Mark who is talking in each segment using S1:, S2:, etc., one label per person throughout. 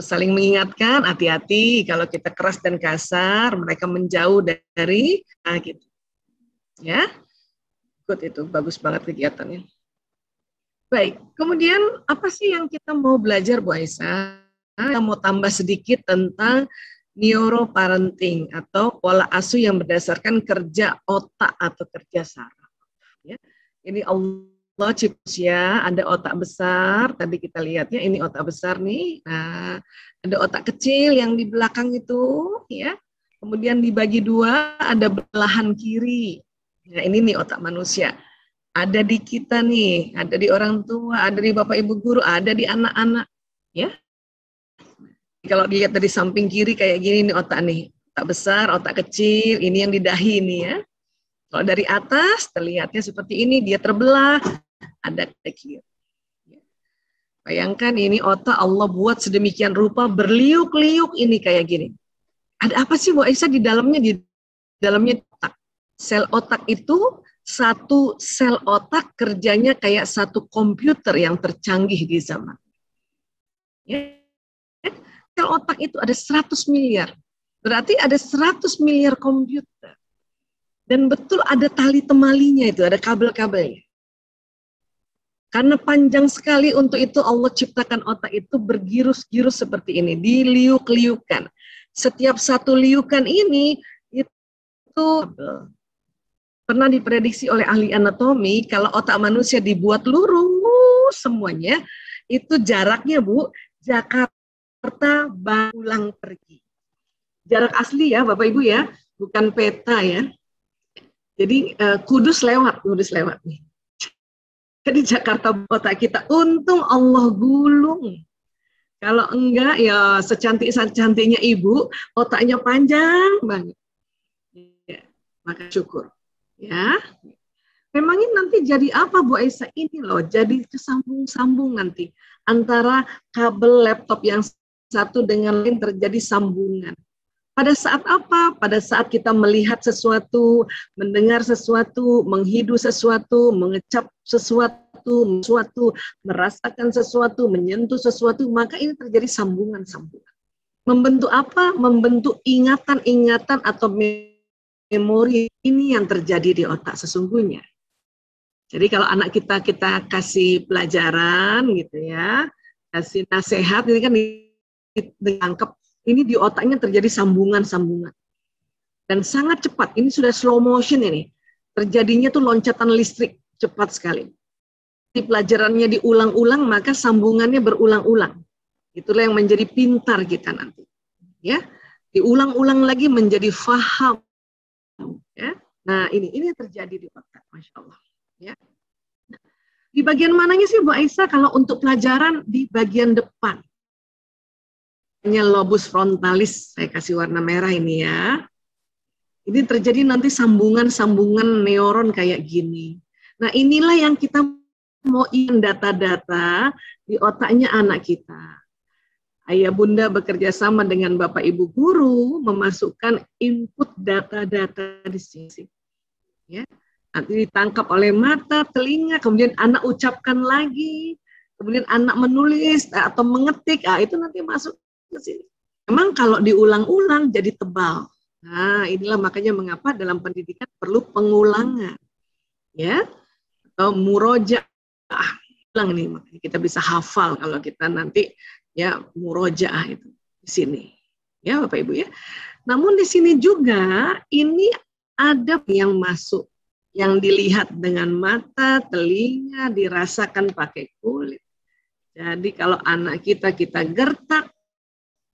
S1: saling mengingatkan, hati-hati kalau kita keras dan kasar, mereka menjauh dari gitu. Ya, good, itu bagus banget kegiatannya. Baik, kemudian apa sih yang kita mau belajar, Bu Aisyah? Kita mau tambah sedikit tentang neuroparenting atau pola asuh yang berdasarkan kerja otak atau kerja saraf. Ya. Ini Allah cipta, ada otak besar, tadi kita lihatnya ini otak besar nih. Nah, ada otak kecil yang di belakang itu, ya. Kemudian dibagi dua, ada belahan kiri. Nah, ini nih otak manusia. Ada di kita nih, ada di orang tua, ada di bapak ibu guru, ada di anak-anak, ya. Kalau dilihat dari samping kiri kayak gini nih otak nih, otak besar, otak kecil, ini yang di dahi nih ya. Kalau dari atas terlihatnya seperti ini, dia terbelah, ada kiri. Bayangkan ini otak Allah buat sedemikian rupa, berliuk-liuk ini kayak gini. Ada apa sih Bu Aisyah di dalamnya? Di dalamnya otak. Sel otak itu, satu sel otak kerjanya kayak satu komputer yang tercanggih di zaman. Ya. Sel otak itu ada 100 miliar. Berarti ada 100 miliar komputer. Dan betul ada tali temalinya itu, ada kabel-kabelnya. Karena panjang sekali, untuk itu Allah ciptakan otak itu bergirus-girus seperti ini, diliuk-liukan. Setiap satu liukan ini, itu pernah diprediksi oleh ahli anatomi, kalau otak manusia dibuat lurus semuanya, itu jaraknya Bu, Jakarta pulang pergi. Jarak asli ya Bapak Ibu ya, bukan peta ya. Jadi Kudus lewat nih. Jadi Jakarta otak kita, untung Allah gulung. Kalau enggak ya secantik-cantiknya ibu, otaknya panjang banget. Ya, maka syukur. Ya, memangnya nanti jadi apa Bu Aisyah? Ini loh, jadi kesambung-sambung nanti antara kabel laptop yang satu dengan lain terjadi sambungan. Pada saat apa? Pada saat kita melihat sesuatu, mendengar sesuatu, menghidu sesuatu, mengecap sesuatu, merasakan sesuatu, menyentuh sesuatu, maka ini terjadi sambungan-sambungan. Membentuk apa? Membentuk ingatan-ingatan atau memori. Ini yang terjadi di otak sesungguhnya. Jadi kalau anak kita kasih pelajaran gitu ya, kasih nasihat, ini kan ditangkap. Ini di otaknya terjadi sambungan-sambungan. Dan sangat cepat, ini sudah slow motion ini. Terjadinya tuh loncatan listrik, cepat sekali. Di pelajarannya diulang-ulang, maka sambungannya berulang-ulang. Itulah yang menjadi pintar kita nanti. Ya, diulang-ulang lagi menjadi faham. Ya. Nah, ini yang terjadi di otak, Masya Allah. Ya. Nah, di bagian mananya sih Bu Aisyah kalau untuk pelajaran? Di bagian depan. Lobus frontalis, saya kasih warna merah ini ya. Ini terjadi nanti sambungan-sambungan neuron kayak gini. Nah inilah yang kita mau data-data di otaknya anak kita. Ayah bunda bekerja sama dengan bapak ibu guru memasukkan input data-data di sini. Ya, nanti ditangkap oleh mata, telinga, kemudian anak ucapkan lagi, kemudian anak menulis atau mengetik, itu nanti masuk ke sini. Memang kalau diulang-ulang jadi tebal. Nah, inilah makanya mengapa dalam pendidikan perlu pengulangan. Ya. Atau murojaah. Ulang nih, makanya kita bisa hafal kalau kita nanti ya murojaah itu di sini. Ya, Bapak Ibu ya. Namun di sini juga ini ada yang masuk, yang dilihat dengan mata, telinga, dirasakan pakai kulit. Jadi kalau anak kita gertak,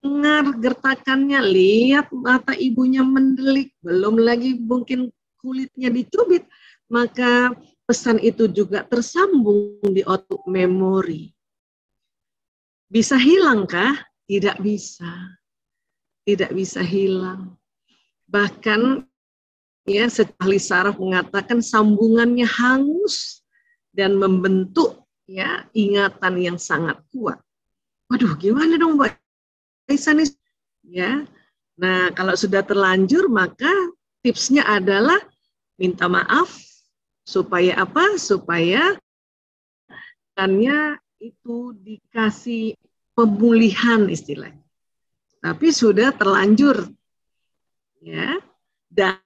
S1: dengar gertakannya, lihat mata ibunya mendelik, belum lagi mungkin kulitnya dicubit, maka pesan itu juga tersambung di otak memori. Bisa hilangkah? Tidak bisa. Tidak bisa hilang. Bahkan ya ahli saraf mengatakan sambungannya hangus dan membentuk ya ingatan yang sangat kuat. Waduh, gimana dong Mbak Aisyah nih? Ya. Nah, kalau sudah terlanjur maka tipsnya adalah minta maaf supaya apa? Supaya itu dikasih pemulihan istilahnya. tapi sudah terlanjur ya dan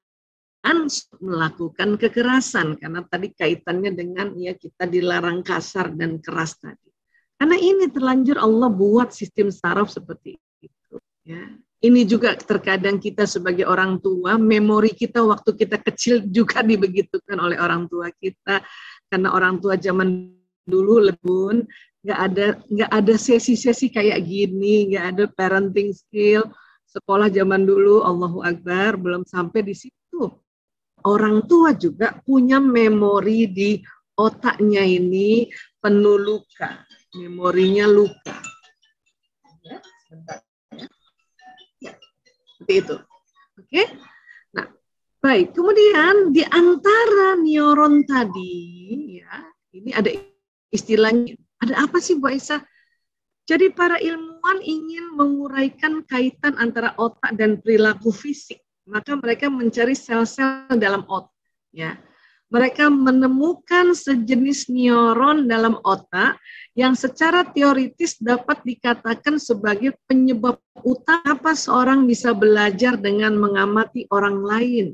S1: melakukan kekerasan, karena tadi kaitannya dengan ya kita dilarang kasar dan keras tadi. Karena ini terlanjur Allah buat sistem saraf seperti itu ya. Ini juga terkadang kita sebagai orang tua, memori kita waktu kita kecil juga dibegitukan oleh orang tua kita, karena orang tua zaman dulu lebun nggak ada sesi-sesi kayak gini, nggak ada parenting skill. Sekolah zaman dulu, Allahu Akbar, belum sampai di situ. Orang tua juga punya memori di otaknya ini penuh luka, memorinya luka. Ya, sebentar. Ya, seperti itu. Oke. Nah, baik. Kemudian di antara neuron tadi, ya, ini ada istilahnya. Ada apa sih, Bu Aisyah? Jadi para ilmuwan ingin menguraikan kaitan antara otak dan perilaku fisik. Maka mereka mencari sel-sel dalam otak. Ya. Mereka menemukan sejenis neuron dalam otak yang secara teoritis dapat dikatakan sebagai penyebab utama apa seorang bisa belajar dengan mengamati orang lain.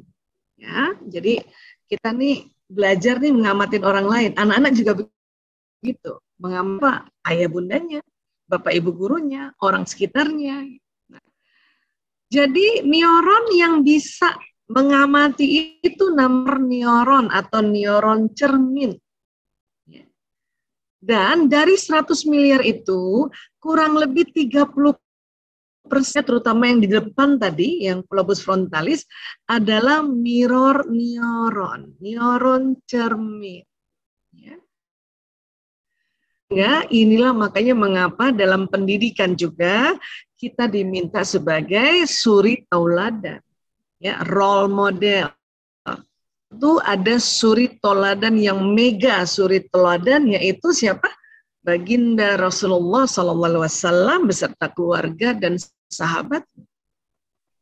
S1: Ya, jadi kita nih belajar nih mengamati orang lain. Anak-anak juga begitu, mengamati ayah bundanya, bapak ibu gurunya, orang sekitarnya. Nah, jadi neuron yang bisa mengamati itu namanya neuron atau neuron cermin. Dan dari 100 miliar itu, kurang lebih 30%, terutama yang di depan tadi, yang lobus frontalis, adalah mirror neuron, neuron cermin. Ya, inilah makanya mengapa dalam pendidikan juga kita diminta sebagai suri tauladan. Ya, role model. Itu ada suri tauladan yang mega suri tauladan, yaitu siapa? Baginda Rasulullah SAW beserta keluarga dan sahabat.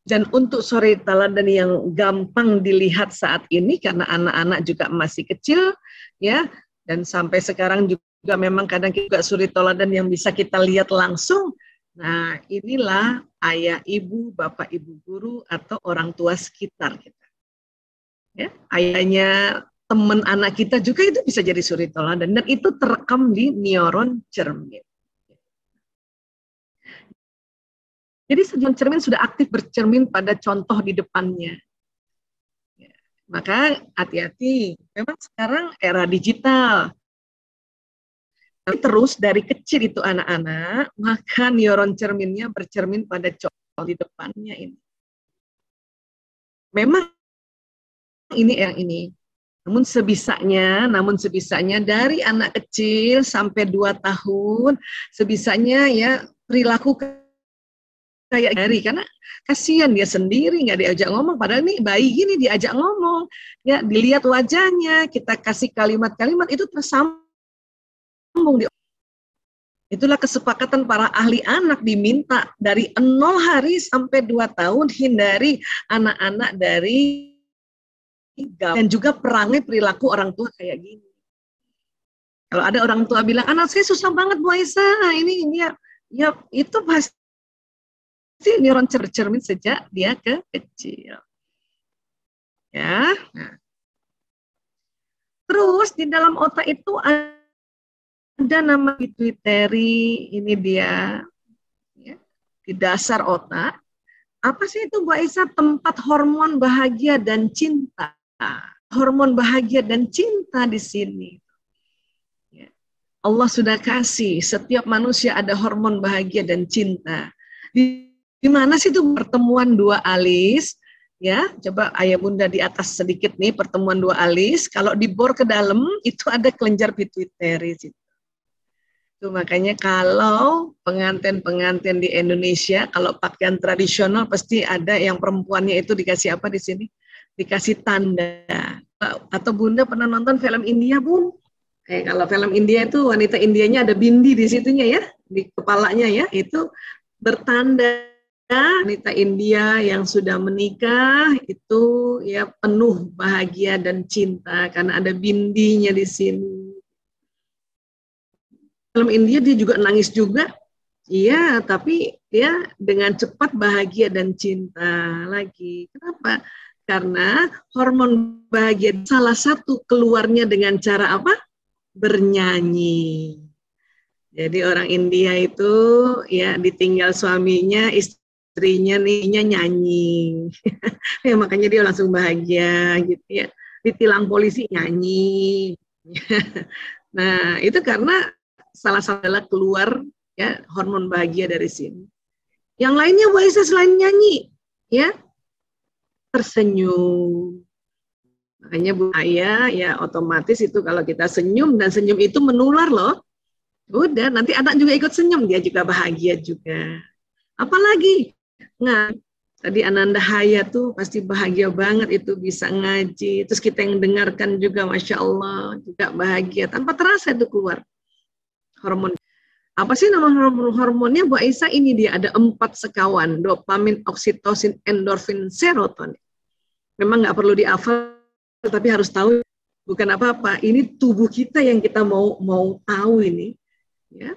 S1: Dan untuk suri tauladan yang gampang dilihat saat ini karena anak-anak juga masih kecil, ya, dan sampai sekarang juga memang kadang juga suri tauladan yang bisa kita lihat langsung. Nah, inilah ayah ibu, bapak ibu guru atau orang tua sekitar kita. Ya, ayahnya teman anak kita juga itu bisa jadi suri tauladan dan itu terekam di neuron cermin. Jadi neuron cermin sudah aktif bercermin pada contoh di depannya. Ya, maka hati-hati, memang sekarang era digital. Terus dari kecil itu anak-anak, maka neuron cerminnya bercermin pada contoh di depannya ini. Memang ini yang ini. Namun sebisanya dari anak kecil sampai 2 tahun, sebisanya ya perilaku kayak dari, karena kasihan dia sendiri nggak diajak ngomong, padahal nih bayi gini diajak ngomong, ya dilihat wajahnya, kita kasih kalimat-kalimat itu tersambung. Itulah kesepakatan para ahli anak, diminta dari 0 hari sampai 2 tahun hindari anak-anak dari dan juga perangai perilaku orang tua kayak gini. Kalau ada orang tua bilang anak saya susah banget Bu Aisyah, ini ya itu pasti neuron cermin sejak dia kecil. Ya. Nah. Terus di dalam otak itu ada nama pituitary, ini dia ya, di dasar otak. Apa sih itu Bu Aisyah? Tempat hormon bahagia dan cinta. Hormon bahagia dan cinta di sini. Ya. Allah sudah kasih setiap manusia ada hormon bahagia dan cinta. Di mana sih itu pertemuan 2 alis? Ya, coba ayah bunda di atas sedikit nih, pertemuan 2 alis. Kalau dibor ke dalam itu ada kelenjar pituitary. Itu makanya kalau pengantin-pengantin di Indonesia, kalau pakaian tradisional pasti ada yang perempuannya itu dikasih apa di sini? Dikasih tanda. Atau bunda pernah nonton film India, Bun? Kalau film India itu wanita Indianya ada bindi di situnya ya, di kepalanya ya, itu bertanda wanita India yang sudah menikah itu ya penuh bahagia dan cinta karena ada bindinya di sini. Film India dia juga nangis juga, Iya, tapi dia dengan cepat bahagia dan cinta lagi. Kenapa? Karena hormon bahagia salah satu keluarnya dengan cara apa? Bernyanyi. Jadi orang India itu ya ditinggal suaminya, istrinya nih nyanyi. Ya makanya dia langsung bahagia gitu ya. Ditilang polisi nyanyi. Nah, itu karena salah satu adalah keluar ya hormon bahagia dari sini. Yang lainnya Bu Aisyah selain nyanyi, ya tersenyum. Makanya Bu Ayah ya otomatis itu kalau kita senyum dan senyum itu menular loh. Udah nanti anak juga ikut senyum, dia juga bahagia juga. Apalagi nah tadi Ananda Haya tuh pasti bahagia banget itu bisa ngaji. Terus kita yang dengarkan juga Masya Allah juga bahagia tanpa terasa itu keluar hormon. Apa sih nama hormonnya Bu Aisyah? Ini dia ada 4 sekawan, dopamin, oksitosin, endorfin, serotonin. Memang nggak perlu dihafal, tapi harus tahu. Bukan apa-apa, ini tubuh kita yang kita mau tahu ini. Ya,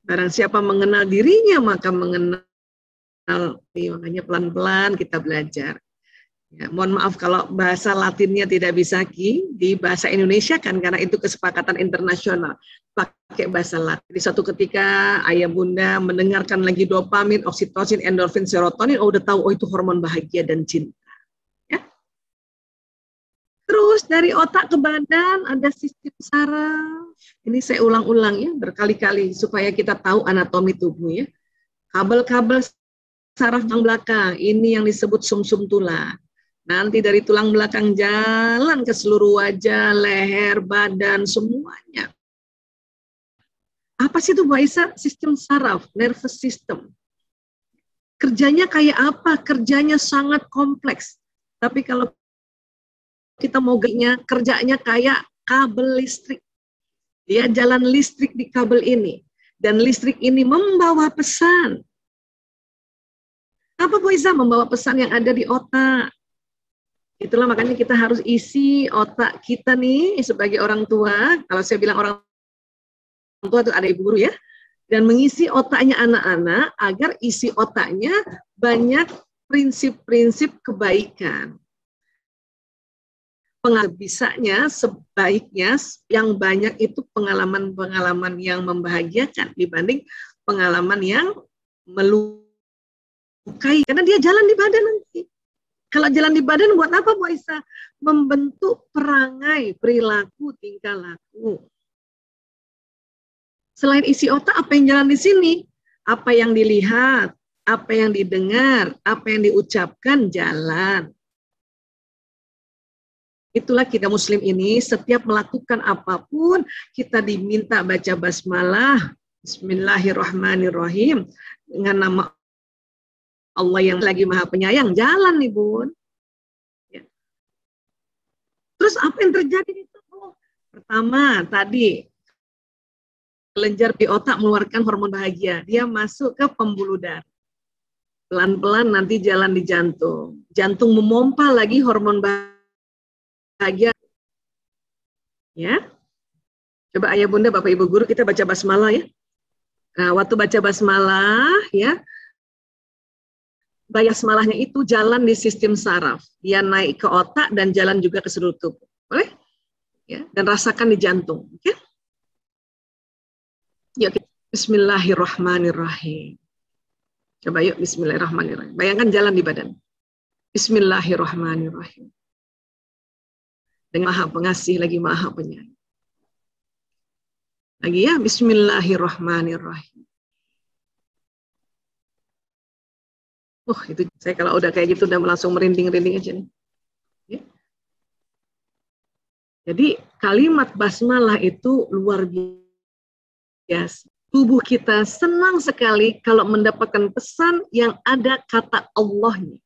S1: barang siapa mengenal dirinya maka mengenal. Makanya pelan-pelan kita belajar. Ya, mohon maaf kalau bahasa Latinnya tidak bisa di bahasa Indonesia kan karena itu kesepakatan internasional pakai bahasa Latin. Di suatu ketika ayah bunda mendengarkan lagi dopamin, oksitosin, endorfin, serotonin, udah tahu itu hormon bahagia dan cinta. Ya. Terus dari otak ke badan ada sistem saraf. Ini saya ulang-ulang ya berkali-kali supaya kita tahu anatomi tubuh ya. Kabel-kabel saraf yang belakang ini yang disebut sumsum tulang. Nanti dari tulang belakang jalan ke seluruh wajah, leher, badan, semuanya. Apa sih itu Bu Aisyah? Sistem saraf, nervous system. Kerjanya kayak apa? Kerjanya sangat kompleks. Tapi kalau kita mau kerjanya kayak kabel listrik. Dia jalan listrik di kabel ini. Dan listrik ini membawa pesan. Apa Bu Aisyah? Membawa pesan yang ada di otak. Itulah makanya kita harus isi otak kita nih sebagai orang tua. Kalau saya bilang orang tua itu ada ibu guru ya. Dan mengisi otaknya anak-anak agar isi otaknya banyak prinsip-prinsip kebaikan. Bisanya, sebaiknya yang banyak itu pengalaman-pengalaman yang membahagiakan dibanding pengalaman yang melukai. Karena dia jalan di badan nanti. Kalau jalan di badan buat apa Bu Aisyah? Membentuk perangai, perilaku, tingkah laku. Selain isi otak, apa yang jalan di sini? Apa yang dilihat, apa yang didengar, apa yang diucapkan jalan. Itulah kita muslim ini, setiap melakukan apapun, kita diminta baca basmalah, Bismillahirrahmanirrahim, dengan nama Allah yang lagi maha penyayang, jalan nih Bun. Ya. Terus apa yang terjadi itu? Pertama, tadi kelenjar di otak mengeluarkan hormon bahagia. Dia masuk ke pembuluh darah. Pelan-pelan nanti jalan di jantung. Jantung memompa lagi hormon bahagia. Ya. Coba ayah bunda, bapak ibu guru, kita baca basmalah ya. Nah, waktu baca basmalah ya, basmalahnya itu jalan di sistem saraf. Dia naik ke otak dan jalan juga ke seluruh tubuh. Boleh? Ya, dan rasakan di jantung. Oke? Yuk, Bismillahirrahmanirrahim. Coba yuk, Bismillahirrahmanirrahim. Bayangkan jalan di badan. Bismillahirrahmanirrahim. Dengan maha pengasih lagi maha penyayang. Lagi ya, Bismillahirrahmanirrahim. Itu saya kalau udah kayak gitu udah langsung merinding-rinding aja nih. Ya. Jadi kalimat basmalah itu luar biasa. Tubuh kita senang sekali kalau mendapatkan pesan yang ada kata Allahnya.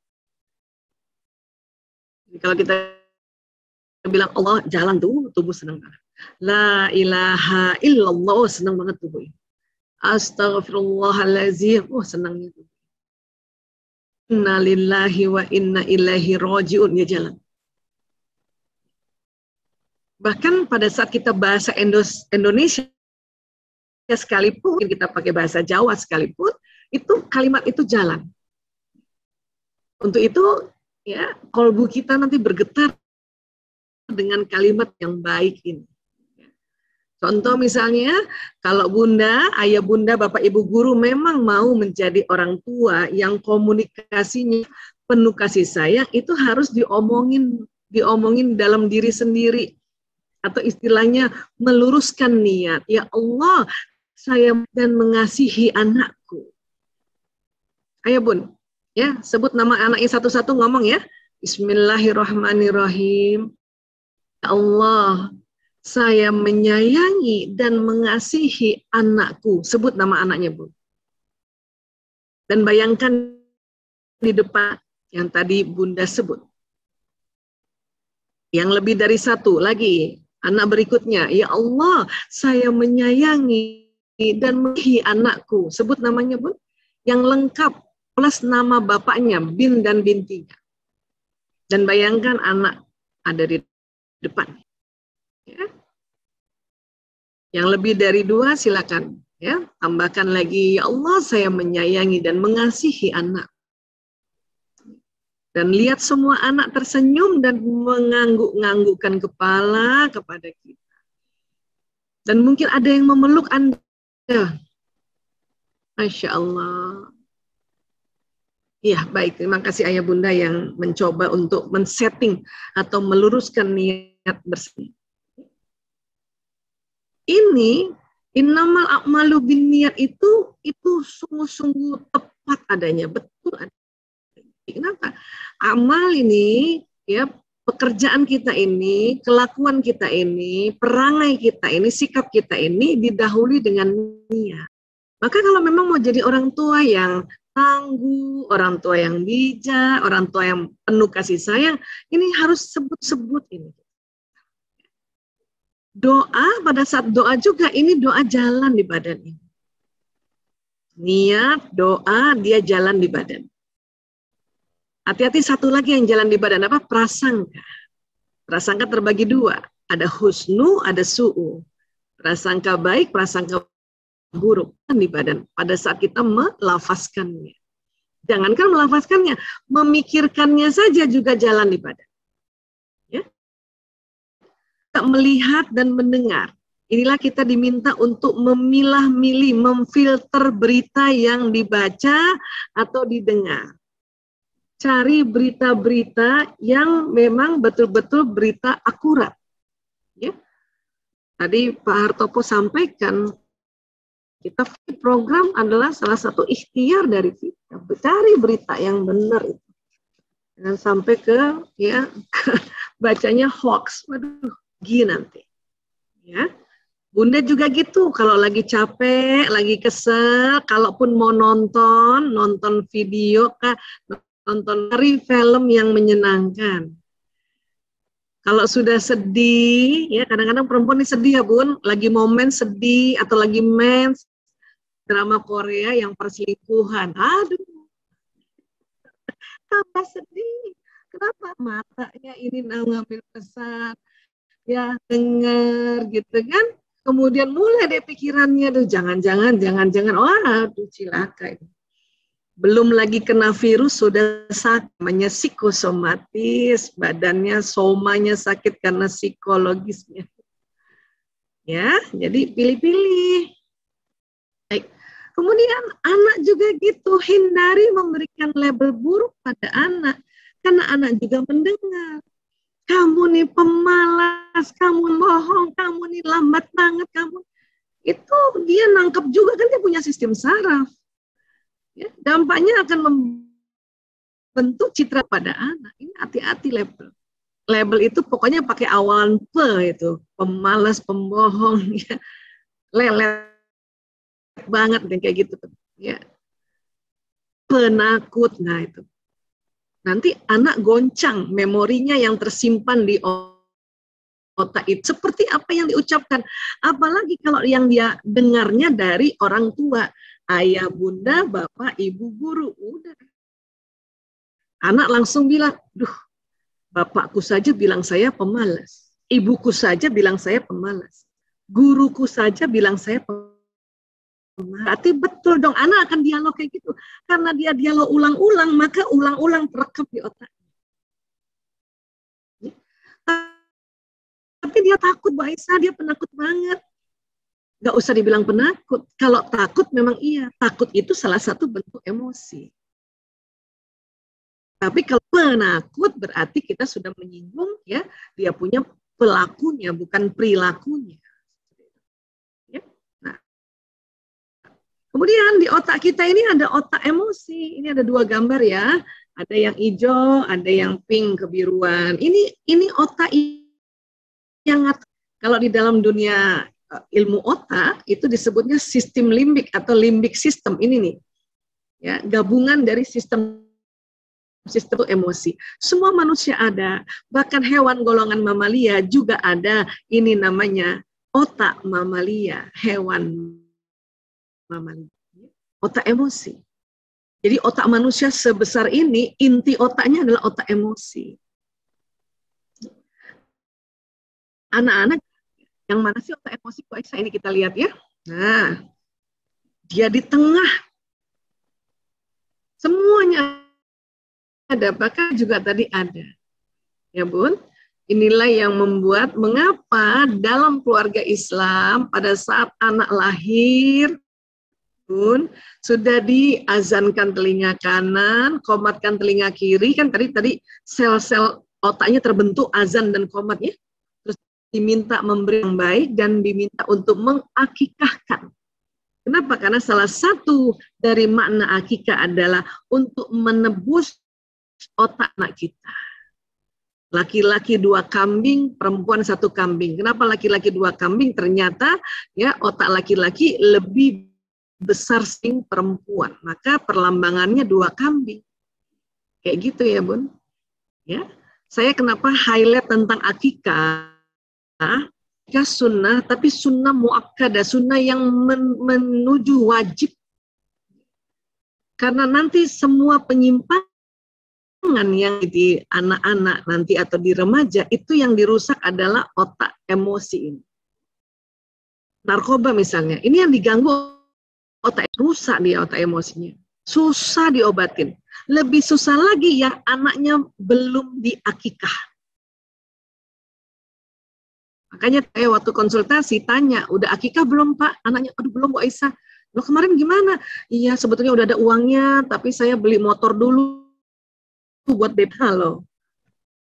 S1: Jadi kalau kita bilang Allah jalan tuh, tubuh senang banget. La ilaha illallah, senang banget tubuh. Astagfirullahaladzim, senangnya tubuh. Inna lillahi wa inna ilaihi raji'un, ya jalan. . Bahkan pada saat kita bahasa Indonesia sekalipun, kita pakai bahasa Jawa sekalipun, itu kalimat itu jalan. Untuk itu, ya, kolbu kita nanti bergetar dengan kalimat yang baik ini. Contoh misalnya, kalau bunda, ayah bunda, bapak ibu guru memang mau menjadi orang tua yang komunikasinya penuh kasih sayang, itu harus diomongin dalam diri sendiri. Atau istilahnya meluruskan niat. Ya Allah, saya dan mengasihi anakku. Ayo bun, ya sebut nama anaknya satu-satu, ngomong ya. Bismillahirrahmanirrahim. Ya Allah, saya menyayangi dan mengasihi anakku. Sebut nama anaknya, Bu. Dan bayangkan di depan yang tadi Bunda sebut. Yang lebih dari satu lagi, anak berikutnya. Ya Allah, saya menyayangi dan mengasihi anakku. Sebut namanya, Bu. Yang lengkap plus nama bapaknya, bin dan bintinya. Dan bayangkan anak ada di depan. Ya. Yang lebih dari dua silakan ya, tambahkan lagi, ya Allah saya menyayangi dan mengasihi anak. Dan lihat semua anak tersenyum dan mengangguk-nganggukkan kepala kepada kita. Dan mungkin ada yang memeluk Anda. Masya Allah. Ya baik, terima kasih ayah bunda yang mencoba untuk men-setting atau meluruskan niat bersama. Ini innamal a'malu binniyat itu sungguh-sungguh tepat adanya, betul adanya. Kenapa? Amal ini ya, pekerjaan kita ini, kelakuan kita ini, perangai kita ini, sikap kita ini didahului dengan niat. Maka kalau memang mau jadi orang tua yang tangguh, orang tua yang bijak, orang tua yang penuh kasih sayang, ini harus sebut-sebut ini. Doa, pada saat doa juga, ini doa jalan di badan ini. Niat, doa, dia jalan di badan. Hati-hati satu lagi yang jalan di badan, apa? Prasangka. Prasangka terbagi dua. Ada husnu, ada su'u. Prasangka baik, prasangka buruk di badan. Pada saat kita melafazkannya. Jangankan melafazkannya, memikirkannya saja juga jalan di badan. Melihat dan mendengar. Inilah kita diminta untuk memilah-milih, memfilter berita yang dibaca atau didengar. Cari berita-berita yang memang betul-betul berita akurat. Ya. Tadi Pak Hartopo sampaikan, kita program adalah salah satu ikhtiar dari kita. Cari berita yang benar itu. Dan sampai ke ya bacanya hoax. Waduh. Nanti ya bunda juga gitu, kalau lagi capek, lagi kesel, kalaupun mau nonton video kah, nonton film yang menyenangkan. Kalau sudah sedih ya, kadang-kadang perempuan ini sedih ya bun, lagi momen sedih atau lagi mens, drama Korea yang perselingkuhan, aduh tambah sedih. Kenapa? Matanya ini ngambil pesan ya, dengar gitu kan, kemudian mulai deh pikirannya tuh jangan-jangan, wah aduh cilaka ini. Belum lagi kena virus sudah sakit, namanya psikosomatis, badannya somanya sakit karena psikologisnya. Ya, jadi pilih-pilih. Baik. Kemudian anak juga gitu, hindari memberikan label buruk pada anak, karena anak juga mendengar. Kamu nih pemalas, kamu bohong, kamu nih lambat banget, kamu. Itu dia nangkep juga, kan dia punya sistem saraf. Ya, dampaknya akan membentuk citra pada anak. Ini hati-hati label. Label itu pokoknya pakai awalan pe itu. Pemalas, pembohong, ya. Lelet banget kayak gitu. Ya. Penakut, nah itu. Nanti anak goncang memorinya yang tersimpan di otak itu. Seperti apa yang diucapkan. Apalagi kalau yang dia dengarnya dari orang tua. Ayah, bunda, bapak, ibu, guru. Udah. Anak langsung bilang, duh, bapakku saja bilang saya pemalas. Ibuku saja bilang saya pemalas. Guruku saja bilang saya pemalas. Berarti betul dong, anak akan dialog kayak gitu. Karena dia dialog ulang-ulang, maka ulang-ulang terekam di otak. Tapi dia takut, Bu Aisyah, dia penakut banget. Gak usah dibilang penakut. Kalau takut memang iya. Takut itu salah satu bentuk emosi. Tapi kalau penakut berarti kita sudah menyinggung ya, dia punya pelakunya, bukan perilakunya. Ya. Nah, kemudian di otak kita ini ada otak emosi. Ini ada 2 gambar ya. Ada yang hijau, ada yang pink kebiruan. Ini otak yang kalau di dalam dunia ilmu otak itu disebutnya sistem limbik atau limbic system ini nih. Ya, gabungan dari sistem emosi. Semua manusia ada, bahkan hewan golongan mamalia juga ada. Ini namanya otak mamalia, hewan mamalia. Otak emosi. Jadi otak manusia sebesar ini, inti otaknya adalah otak emosi. Anak-anak, yang mana sih otak emosi? Ini kita lihat ya. Nah, dia di tengah. Semuanya ada, bahkan juga tadi ada. Ya Bun, inilah yang membuat mengapa dalam keluarga Islam pada saat anak lahir, Bun, sudah diazankan telinga kanan, qomatkan telinga kiri, kan tadi sel-sel otaknya terbentuk azan dan qomat ya. Terus diminta memberi yang baik dan diminta untuk mengakikahkan. Kenapa? Karena salah satu dari makna akikah adalah untuk menebus otak anak kita. Laki-laki 2 kambing, perempuan 1 kambing. Kenapa laki-laki 2 kambing? Ternyata ya otak laki-laki lebih besar sing perempuan. Maka perlambangannya 2 kambing. Kayak gitu ya, Bun. Ya. Saya kenapa highlight tentang akikah? Akikah sunnah, tapi sunnah muakkadah, sunnah yang menuju wajib. Karena nanti semua penyimpangan yang di anak-anak nanti atau di remaja, itu yang dirusak adalah otak emosi ini. Narkoba misalnya, ini yang diganggu otak, rusak dia otak emosinya. Susah diobatin. Lebih susah lagi yang anaknya belum diakikah. Makanya saya waktu konsultasi tanya, udah akikah belum Pak? Anaknya, aduh belum Bu Aisyah. Loh kemarin gimana? Iya sebetulnya udah ada uangnya, tapi saya beli motor dulu buat beta loh.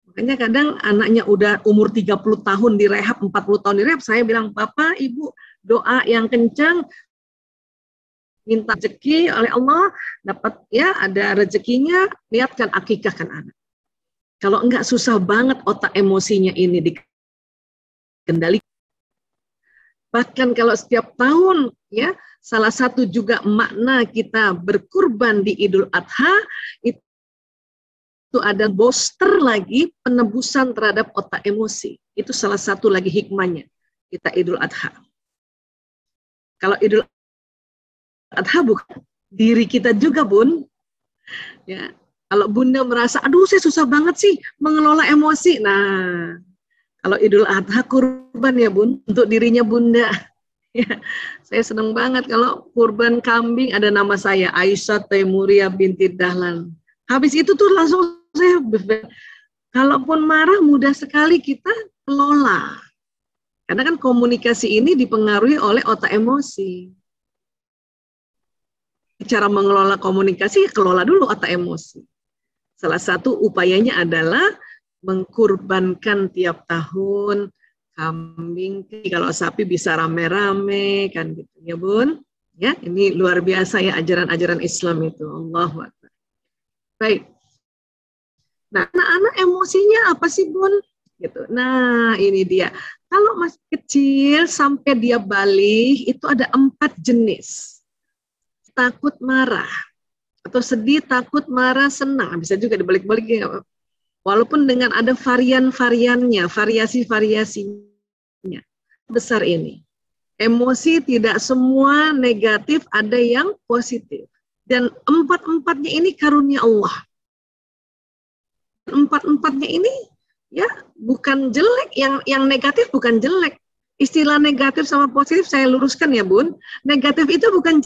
S1: Makanya kadang anaknya udah umur 30 tahun direhab, 40 tahun direhab, saya bilang, Bapak, Ibu, doa yang kencang, minta rezeki oleh Allah, dapat ya ada rezekinya, niatkan akikahkan anak. Kalau enggak susah banget otak emosinya ini dikendalikan. Bahkan kalau setiap tahun ya salah satu juga makna kita berkurban di Idul Adha itu ada booster lagi penebusan terhadap otak emosi. Itu salah satu lagi hikmahnya kita Idul Adha. Kalau Idul Adha bukan diri kita juga, Bun. Ya, kalau Bunda merasa, aduh saya susah banget sih mengelola emosi. Nah, kalau Idul Adha kurban ya, Bun, untuk dirinya Bunda. Ya, saya senang banget kalau kurban kambing ada nama saya, Aisyah Taimuria binti Dahlan. Habis itu tuh langsung saya, kalaupun marah mudah sekali kita kelola. Karena kan komunikasi ini dipengaruhi oleh otak emosi. Cara mengelola komunikasi, kelola dulu otak emosi. Salah satu upayanya adalah mengkurbankan tiap tahun kambing, kalau sapi bisa rame-rame kan gitu ya Bun. Ya, ini luar biasa ya ajaran-ajaran Islam itu. Allahu Akbar. Baik. Nah, anak-anak emosinya apa sih Bun? Gitu. Nah, ini dia. Kalau masih kecil sampai dia balik itu ada 4 jenis. Takut marah atau sedih, takut marah, senang, bisa juga dibalik-balik. Walaupun dengan ada varian-variannya, variasi-variasinya besar ini. Emosi tidak semua negatif, ada yang positif. Dan 4-4-nya ini karunia Allah. 4-4-nya ini ya bukan jelek, yang negatif bukan jelek. Istilah negatif sama positif saya luruskan ya Bun. Negatif itu bukan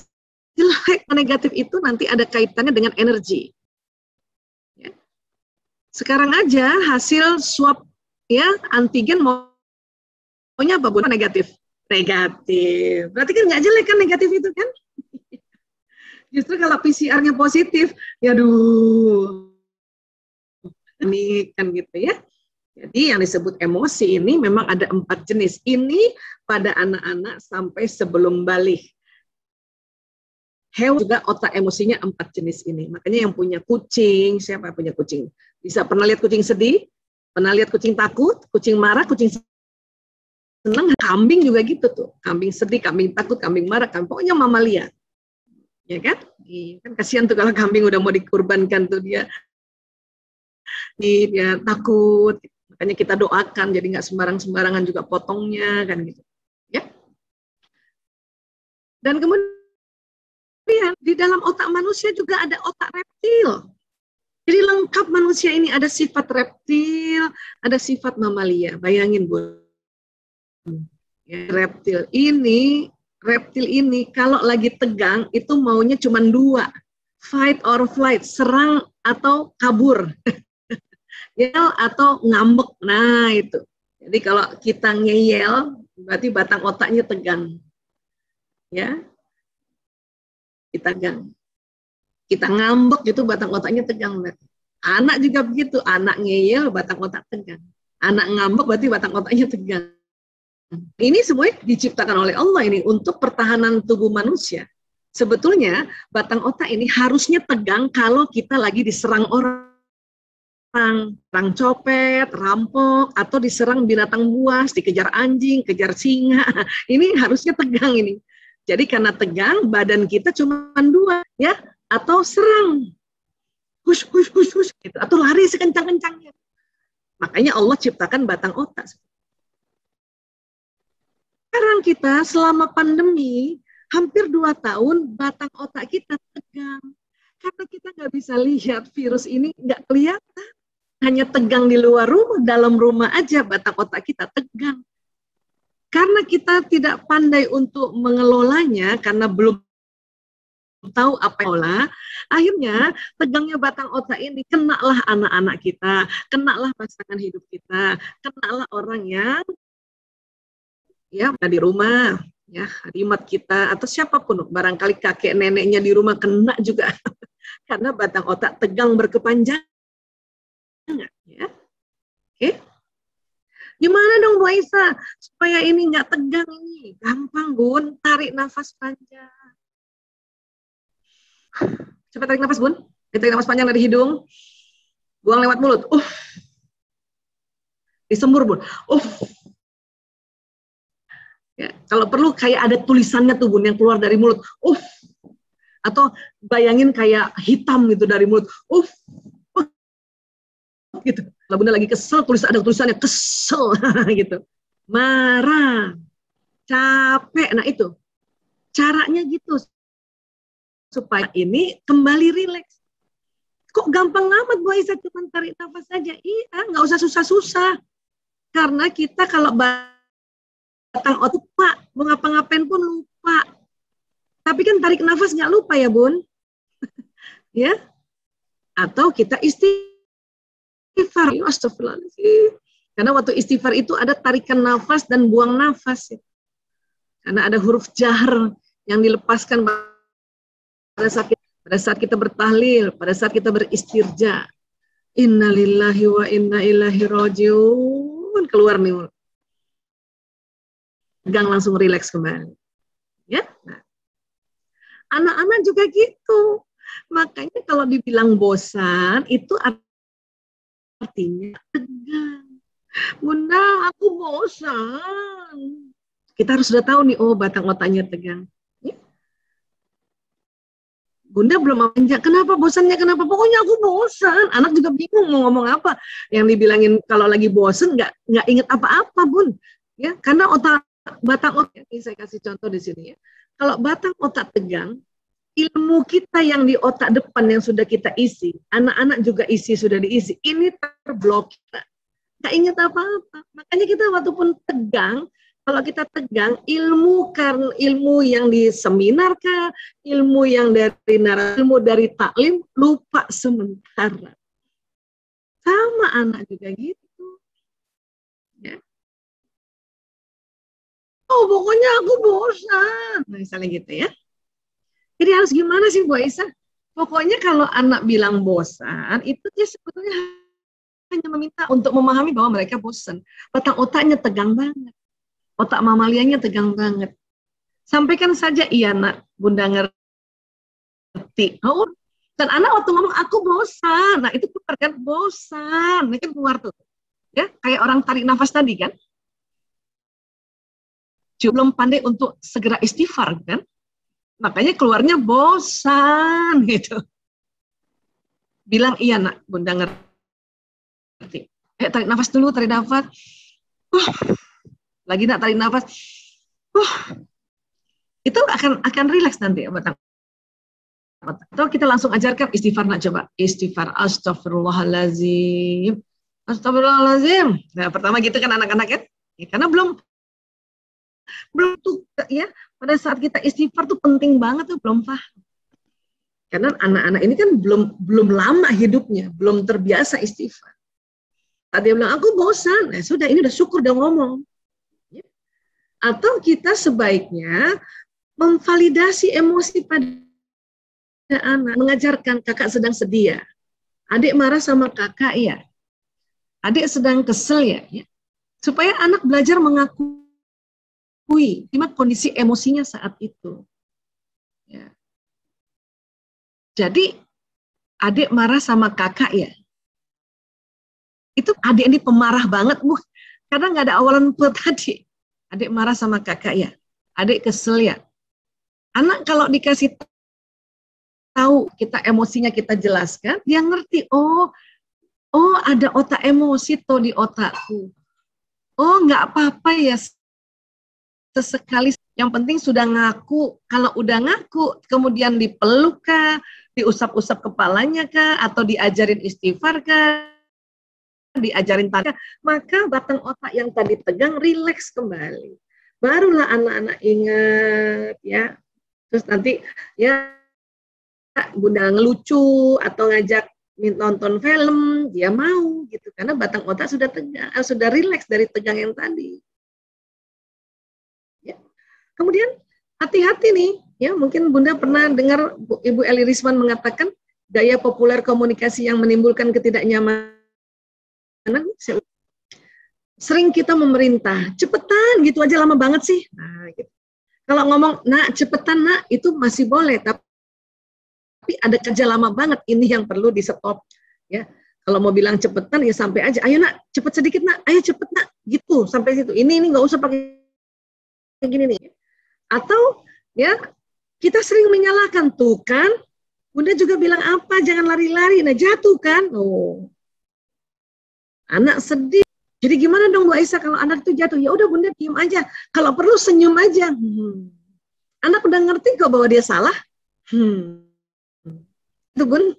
S1: jelek, negatif itu nanti ada kaitannya dengan energi. Ya. Sekarang aja hasil swab ya antigen maunya apa Bun? Negatif. Negatif. Berarti kan nggak jelek kan negatif itu kan? Justru kalau PCR-nya positif, ya aduh, ini kan gitu ya. Jadi yang disebut emosi ini memang ada 4 jenis. Ini pada anak-anak sampai sebelum balik. Hewan juga otak emosinya 4 jenis ini. Makanya yang punya kucing, siapa yang punya kucing? Bisa pernah lihat kucing sedih? Pernah lihat kucing takut? Kucing marah? Kucing senang? Kambing juga gitu tuh. Kambing sedih, kambing takut, kambing marah. Pokoknya mamalia. Ya kan? Kan kasihan tuh kalau kambing udah mau dikurbankan tuh dia takut. Makanya kita doakan jadi nggak sembarangan juga potongnya kan gitu. Ya. Dan kemudian di dalam otak manusia juga ada otak reptil. Jadi lengkap manusia ini ada sifat reptil, ada sifat mamalia. Bayangin Bu. Ya, reptil ini kalau lagi tegang itu maunya cuma 2. Fight or flight, serang atau kabur. Yel atau ngambek. Nah, itu. Jadi kalau kita ngeyel, berarti batang otaknya tegang. Ya. Kita tegang. Kita ngambek itu batang otaknya tegang berarti. Anak juga begitu, anak ngeyel batang otak tegang. Anak ngambek berarti batang otaknya tegang. Ini semua diciptakan oleh Allah ini untuk pertahanan tubuh manusia. Sebetulnya batang otak ini harusnya tegang kalau kita lagi diserang orang copet, rampok, atau diserang binatang buas, dikejar anjing, kejar singa. Ini harusnya tegang ini. Jadi karena tegang, badan kita cuma 2, ya, atau serang, hush, gitu, atau lari sekencang-kencangnya. Makanya Allah ciptakan batang otak. Sekarang kita selama pandemi, hampir 2 tahun, batang otak kita tegang. Karena kita nggak bisa lihat virus ini, nggak kelihatan. Hanya tegang di luar rumah, dalam rumah aja batang otak kita tegang. Karena kita tidak pandai untuk mengelolanya, karena belum tahu apa yang olah, akhirnya tegangnya batang otak ini kenalah anak-anak kita, kenalah pasangan hidup kita, kenalah orang yang ya di rumah, ya hadimat kita atau siapapun, barangkali kakek neneknya di rumah kena juga karena batang otak tegang berkepanjangan. Ya. Oke. Gimana dong Bu Aisyah supaya ini nggak tegang ini? Gampang Bun, tarik nafas panjang. Coba tarik nafas Bun, tarik nafas panjang dari hidung, buang lewat mulut. Disembur Bun. Ya, kalau perlu kayak ada tulisannya tuh Bun yang keluar dari mulut. Atau bayangin kayak hitam gitu dari mulut. Gitu. Kalau Bunda lagi kesel, ada tulisannya kesel gitu. Marah, capek. Nah itu caranya gitu supaya ini kembali rileks. Kok gampang amat Bu Aisyah cuma tarik nafas saja? Iya, nggak usah susah-susah. Karena kita kalau batang otak lupa, mau ngapa-ngapain pun lupa. Tapi kan tarik nafas nggak lupa ya Bun. Ya. Atau kita istighfar. Astagfirullahaladzim. Karena waktu istighfar itu ada tarikan nafas dan buang nafas. Ya. Karena ada huruf jahr yang dilepaskan pada saat kita bertahlil, pada saat kita beristirja. Innalillahi wa inna ilaihi rajiun. Keluar nih. Tegang langsung rileks kembali. Ya. Nah. Anak-anak juga gitu. Makanya kalau dibilang bosan, itu artinya tegang. Bunda, aku bosan. Kita harus sudah tahu nih, batang otaknya tegang. Ya. Bunda belum menjawab, kenapa bosannya, kenapa? Pokoknya aku bosan. Anak juga bingung mau ngomong apa. Yang dibilangin kalau lagi bosan nggak inget apa-apa Bun. Ya, karena batang otak, ini saya kasih contoh di sini ya. Kalau batang otak tegang, ilmu kita yang di otak depan yang sudah kita isi, anak-anak juga sudah diisi, ini terblokir, nggak ingat apa-apa. Makanya kita waktu pun tegang, Kalau kita tegang, ilmu yang di seminar kah, ilmu yang dari ilmu dari taklim, lupa sementara. Sama anak juga gitu. Ya. Oh, pokoknya aku bosan. Nah, misalnya gitu ya. Jadi harus gimana sih Bu Aisyah? Pokoknya kalau anak bilang bosan, itu dia sebetulnya hanya meminta untuk memahami bahwa mereka bosan. Batang otaknya tegang banget. Otak mamalianya tegang banget. Sampaikan saja, iya nak, Bunda ngerti. Oh, dan anak waktu ngomong, aku bosan. Nah, itu keluar kan, bosan. Nah, kan keluar tuh. Ya, kayak orang tarik nafas tadi kan. Belum pandai untuk segera istighfar kan. Makanya keluarnya bosan gitu. Bilang, iya nak, Bunda ngerti. Tarik nafas dulu, tarik nafas. Lagi nak tarik nafas. Itu akan rileks nanti batang. Atau kita langsung ajarkan istighfar nak, coba istighfar, astagfirullahalazim, astagfirullahalazim. Nah, pertama gitu kan anak-anak kan, ya, karena belum tuh ya, pada saat kita istighfar tuh penting banget tuh, belum paham. Karena anak-anak ini kan belum lama hidupnya, belum terbiasa istighfar. Saat dia bilang aku bosan, nah sudah, ini udah syukur, udah ngomong. Ya. Atau kita sebaiknya memvalidasi emosi pada anak, mengajarkan kakak sedang sedih ya, adik marah sama kakak ya, adik sedang kesel ya, supaya anak belajar mengakui gimana kondisi emosinya saat itu. Ya. Jadi adik marah sama kakak ya, itu adik ini pemarah banget, karena nggak ada awalan tadi. Adik marah sama kakak ya, adik kesel ya. Anak kalau dikasih tahu, kita emosinya kita jelaskan, dia ngerti, oh ada otak emosi tuh di otakku. Oh, nggak apa-apa ya, sesekali, yang penting sudah ngaku. Kalau udah ngaku, kemudian dipeluk kah, diusap-usap kepalanya kah, atau diajarin istighfar kah, diajarin tanda, maka batang otak yang tadi tegang rileks kembali. Barulah anak-anak ingat ya. Terus nanti ya Bunda ngelucu atau ngajak nonton film, dia mau gitu, karena batang otak sudah tegang, sudah rileks dari tegang yang tadi. Ya. Kemudian hati-hati nih, ya mungkin Bunda pernah dengar Ibu Eli Risman mengatakan gaya populer komunikasi yang menimbulkan ketidaknyamanan. Sering kita memerintah, cepetan gitu aja lama banget sih. Nah, gitu. Kalau ngomong, nak cepetan nak, itu masih boleh, tapi ada kerja lama banget, ini yang perlu di stop ya. Kalau mau bilang cepetan ya sampai aja, ayo nak cepet sedikit nak, ayo cepet nak, gitu sampai situ. Ini nggak usah pakai gini nih. Atau ya kita sering menyalahkan, tuh kan Bunda juga bilang apa, jangan lari-lari, nah jatuh kan. Oh, anak sedih. Jadi gimana dong Bu Aisyah kalau anak itu jatuh? Ya udah Bunda diem aja, kalau perlu senyum aja. Anak udah ngerti kok bahwa dia salah. Itu Bun.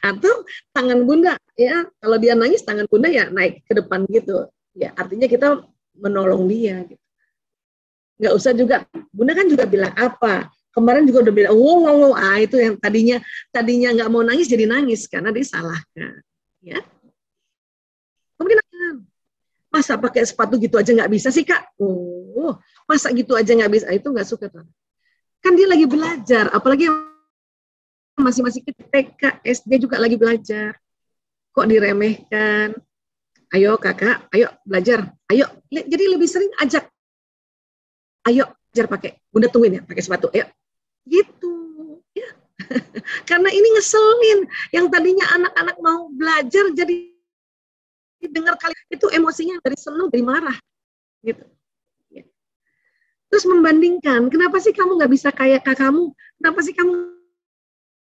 S1: Atau tangan Bunda ya, kalau dia nangis tangan Bunda ya naik ke depan gitu ya, artinya kita menolong dia gitu. Nggak usah juga, Bunda kan juga bilang apa kemarin juga udah bilang wow, itu yang tadinya nggak mau nangis jadi nangis karena disalahkan ya. Kemudian masa pakai sepatu gitu aja nggak bisa sih kak, masa gitu aja nggak bisa, itu nggak suka tuh. Kan dia lagi belajar, apalagi masih TK, SD juga lagi belajar. Kok diremehkan? Ayo kakak, ayo belajar. Ayo, jadi lebih sering ajak. Ayo belajar pakai. Bunda tungguin ya, pakai sepatu. Ayo. Gitu. Ya. Karena ini ngeselin. Yang tadinya anak-anak mau belajar jadi dengar kali itu emosinya dari senang, dari marah. Gitu. Ya. Terus membandingkan, kenapa sih kamu nggak bisa kayak kakakmu? Kenapa sih kamu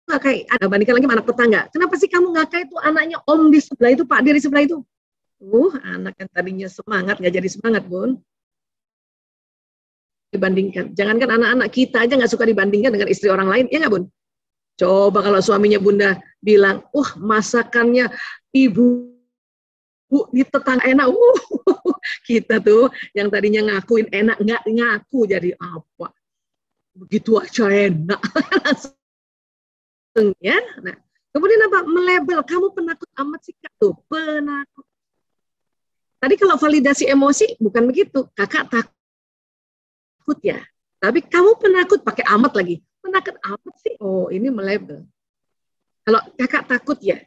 S1: nggak kayak, bandingkan lagi sama anak tetangga, kenapa sih kamu nggak kayak itu anaknya om di sebelah itu, pak dia di sebelah itu. Anak yang tadinya semangat nggak jadi semangat Bun. Dibandingkan, jangankan anak-anak kita aja nggak suka dibandingkan dengan istri orang lain, ya nggak Bun? Coba kalau suaminya Bunda bilang, masakannya ibu Bu, di tetangga enak, kita tuh yang tadinya ngakuin enak nggak ngaku jadi apa? Begitu aja enak, langsung ya. Nah, kemudian apa? Melabel, kamu penakut amat sih kak tuh, penakut. Tadi kalau validasi emosi bukan begitu, kakak takut ya. Tapi kamu penakut pakai amat lagi, penakut amat sih. Oh ini melabel. Kalau kakak takut ya,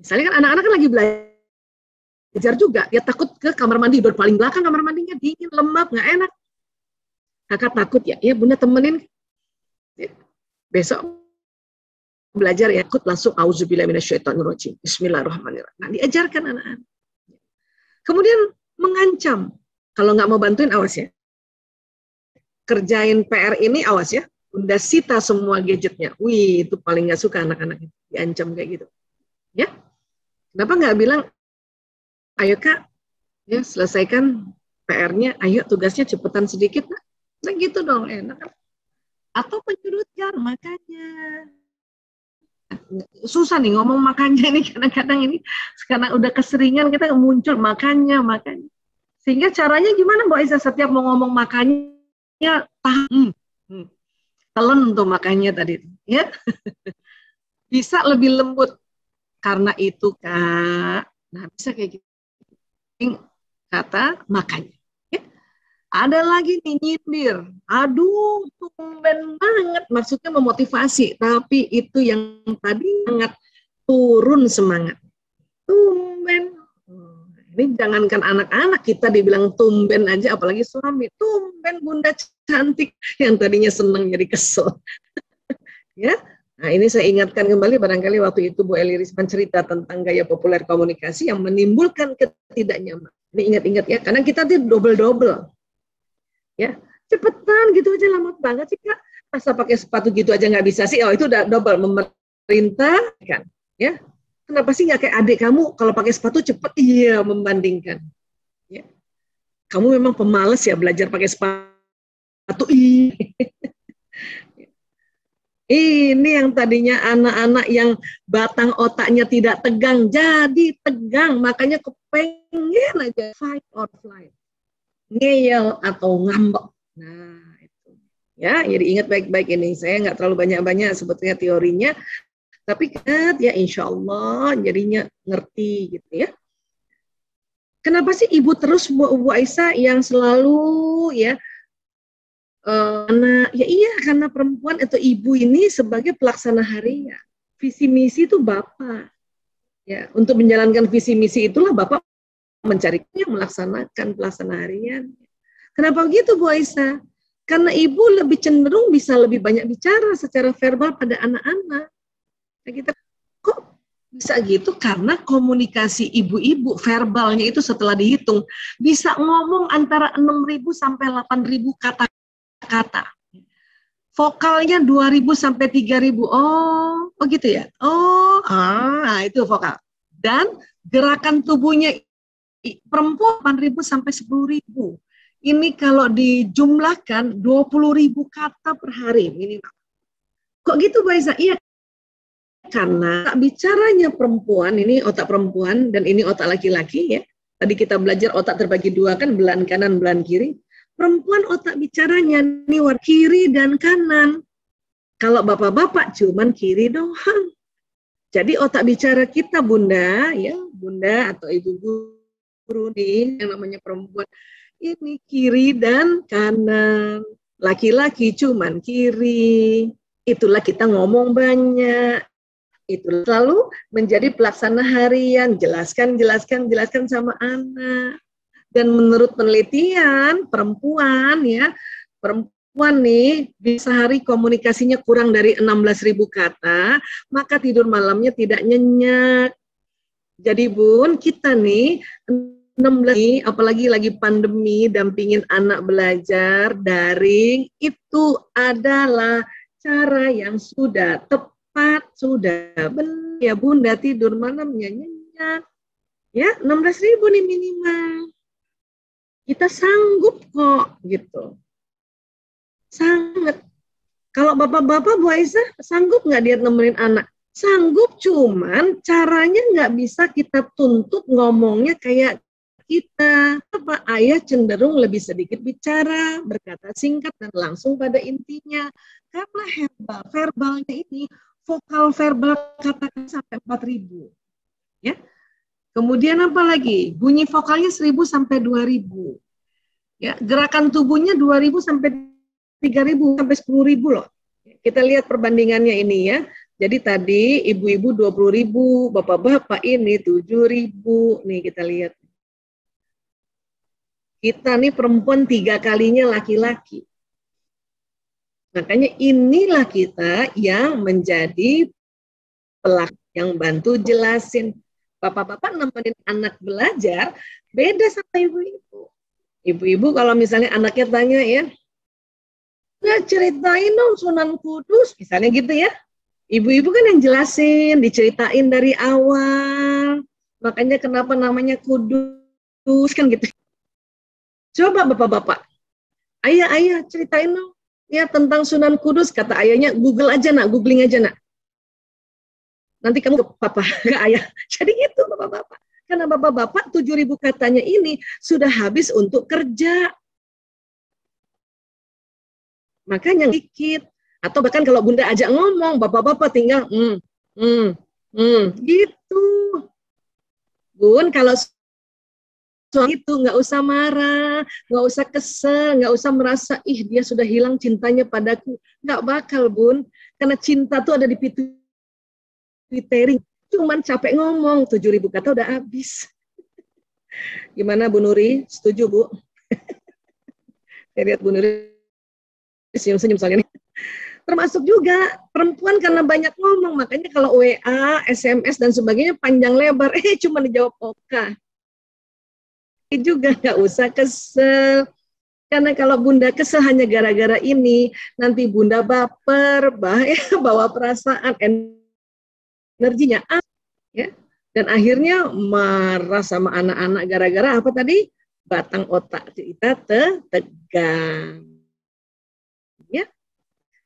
S1: misalnya kan anak-anak kan lagi belajar juga, dia takut ke kamar mandi, berpaling belakang kamar mandinya dingin, lembab, nggak enak. Kakak takut ya, ya bunda temenin. Besok belajar ya, takut langsung auzubillahi minasyaitonirrajim. Bismillahirrahmanirrahim. Nah, diajarkan anak-anak. Kemudian mengancam, kalau nggak mau bantuin awas ya. Kerjain PR ini awas ya. Bunda sita semua gadgetnya. Wih, itu paling nggak suka anak-anak diancam kayak gitu. Ya, kenapa nggak bilang, ayo kak, ya selesaikan PR-nya, ayo tugasnya cepetan sedikit, nah gitu dong, enak kan? Atau penyudutkan, makanya susah nih ngomong makanya ini kadang-kadang ini karena udah keseringan kita muncul makanya, sehingga caranya gimana Mbak Aisyah setiap mau ngomong makanya tahan, telan tuh makanya tadi, ya bisa lebih lembut karena itu kak, nah bisa kayak gitu. Kata makanya. Ya. Ada lagi nih nyindir. Aduh, tumben banget. Maksudnya memotivasi. Tapi itu yang tadi sangat turun semangat. Tumben. Ini jangankan anak-anak kita dibilang tumben aja, apalagi suami. Tumben bunda cantik. Yang tadinya senang jadi kesel. Ya. Nah ini saya ingatkan kembali barangkali waktu itu Bu Eli Risman cerita tentang gaya populer komunikasi yang menimbulkan ketidaknyamanan. Ini ingat-ingat ya, karena kita tuh double-double. Ya, cepetan gitu aja lama banget sih kak. Masa pakai sepatu gitu aja nggak bisa sih? Oh itu udah double memerintah kan? Ya, kenapa sih nggak kayak adik kamu kalau pakai sepatu cepet? Iya membandingkan. Ya, kamu memang pemalas ya belajar pakai sepatu. Iya. Ini yang tadinya anak-anak yang batang otaknya tidak tegang, jadi tegang, makanya kepengen aja fight or flight, ngeyel atau ngambek. Nah itu, ya jadi ingat baik-baik ini. Saya nggak terlalu banyak-banyak sebetulnya teorinya, tapi ingat ya insya Allah jadinya ngerti gitu ya. Kenapa sih ibu terus Bu Aisyah yang selalu ya karena ya iya karena perempuan atau ibu ini sebagai pelaksana harian. Visi misi itu bapak. Ya, untuk menjalankan visi misi itulah bapak mencarinya melaksanakan pelaksana harian. Kenapa begitu Bu Aisyah? Karena ibu lebih cenderung bisa lebih banyak bicara secara verbal pada anak-anak. Nah, kita kok bisa gitu? Karena komunikasi ibu-ibu verbalnya itu setelah dihitung bisa ngomong antara 6.000 sampai 8.000 kata-kata. Vokalnya 2.000 sampai 3.000. Oh gitu ya. Itu vokal. Dan gerakan tubuhnya perempuan 8.000 sampai 10.000. Ini kalau dijumlahkan 20.000 kata per hari minimal. Kok gitu Bu Aisyah? Iya, karena tak bicaranya perempuan, ini otak perempuan dan ini otak laki-laki ya. Tadi kita belajar otak terbagi dua kan, belahan kanan, belahan kiri. Perempuan otak bicaranya nih kiri dan kanan. Kalau bapak-bapak cuman kiri doang. Jadi otak bicara kita bunda, ya bunda atau ibu guru nih yang namanya perempuan ini kiri dan kanan. Laki-laki cuman kiri. Itulah kita ngomong banyak. Itu selalu menjadi pelaksana harian. Jelaskan sama anak. Dan menurut penelitian perempuan nih bisa hari komunikasinya kurang dari 16.000 kata, maka tidur malamnya tidak nyenyak. Jadi bun, kita nih 16 nih, apalagi lagi pandemi, dampingin anak belajar daring, itu adalah cara yang sudah tepat, sudah benar ya bunda, tidur malamnya nyenyak. Ya, 16.000 nih minimal. Kita sanggup kok gitu. Sangat. Kalau bapak-bapak Bu Aisyah sanggup nggak dia nemenin anak Sanggup, cuman caranya nggak bisa kita tuntut ngomongnya kayak kita. Apa? Ayah cenderung lebih sedikit bicara, berkata singkat dan langsung pada intinya. Karena verbalnya ini, vokal verbal kata-kata sampai 4.000. Ya. Kemudian apa lagi? Bunyi vokalnya 1.000 sampai 2.000. Ya, gerakan tubuhnya 2.000 sampai 3.000 sampai 10.000 loh. Kita lihat perbandingannya ini ya. Jadi tadi ibu-ibu 20.000, bapak-bapak ini 7.000. Nih kita lihat. Kita nih perempuan 3 kalinya laki-laki. Makanya inilah kita yang menjadi pelaku yang bantu jelasin. Bapak-bapak nemenin anak belajar, beda sama ibu-ibu. Ibu-ibu kalau misalnya anaknya tanya ya ceritain dong Sunan Kudus, misalnya gitu ya. Ibu-ibu kan yang jelasin, diceritain dari awal. Makanya kenapa namanya Kudus, kan gitu. Coba bapak-bapak, ayah ceritain dong ya tentang Sunan Kudus, kata ayahnya, Google aja nak, googling aja nak. Nanti kamu ke papa, ke ayah. Jadi gitu bapak-bapak. Karena bapak-bapak 7.000 katanya ini sudah habis untuk kerja. Makanya dikit. Atau bahkan kalau bunda ajak ngomong, bapak-bapak tinggal gitu. Bun, kalau suami itu nggak usah marah, nggak usah kesel, nggak usah merasa, ih dia sudah hilang cintanya padaku. Nggak bakal, Bun. Karena cinta tuh ada di pituitary. Cuman capek ngomong, 7.000 kata udah habis. Gimana Bu Nuri? Setuju, Bu? Saya lihat Bu Nuri senyum-senyum soalnya nih. Termasuk juga perempuan karena banyak ngomong, makanya kalau WA, SMS dan sebagainya panjang lebar, cuma dijawab oka. Juga nggak usah kesel. Karena kalau bunda kesel hanya gara-gara ini, nanti bunda baper, bahaya, bawa perasaan, energinya ya. Dan akhirnya marah sama anak-anak gara-gara apa tadi? Batang otak kita tegang. Ya.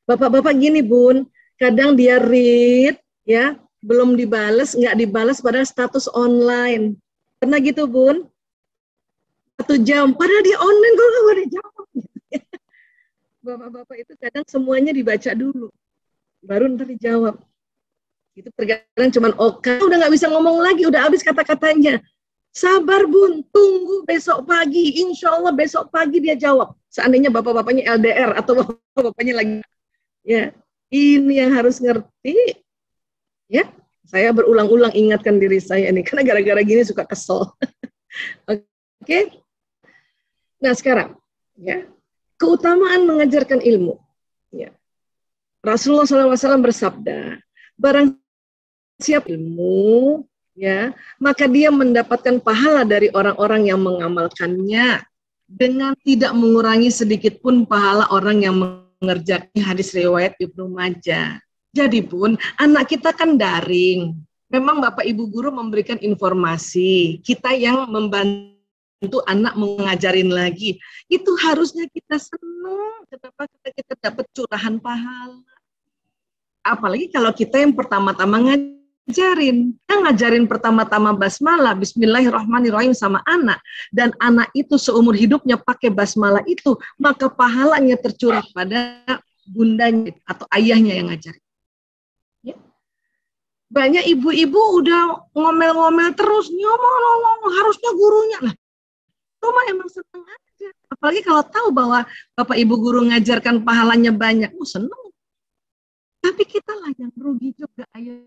S1: Bapak-bapak gini Bun, kadang dia read ya, belum dibales, nggak dibales padahal status online. Pernah gitu Bun? 1 jam, padahal dia online kok nggak boleh jawab. Bapak-bapak itu kadang semuanya dibaca dulu, baru ntar dijawab. Itu terkadang cuman oke, udah nggak bisa ngomong lagi, udah habis kata-katanya. Sabar Bun, tunggu besok pagi, insya Allah besok pagi dia jawab. Seandainya bapak-bapaknya LDR atau bapak-bapaknya lagi, ya ini yang harus ngerti. Ya, saya berulang-ulang ingatkan diri saya nih, karena gara-gara gini suka kesel. Oke. Nah sekarang, ya keutamaan mengajarkan ilmu. Ya. Rasulullah SAW bersabda, barang siapa ilmu, ya, maka dia mendapatkan pahala dari orang-orang yang mengamalkannya dengan tidak mengurangi sedikit pun pahala orang yang mengerjakan. Hadis riwayat Ibnu Majah. Jadi Bun, anak kita kan daring. Memang Bapak Ibu guru memberikan informasi, kita yang membantu untuk anak mengajarin lagi. Itu harusnya kita senang. Kenapa kita dapat curahan pahala? Apalagi kalau kita yang pertama-tama ngajarin. Kita ngajarin pertama-tama basmalah, bismillahirrahmanirrahim sama anak. Dan anak itu seumur hidupnya pakai basmalah itu, maka pahalanya tercurah pada bundanya atau ayahnya yang ngajarin. Ya. Banyak ibu-ibu udah ngomel-ngomel terus, ngomong harusnya gurunya lah. Cuma emang senang aja. Apalagi kalau tahu bahwa Bapak Ibu guru ngajarkan pahalanya banyak. Senang. Tapi kita lah yang rugi juga. Ayah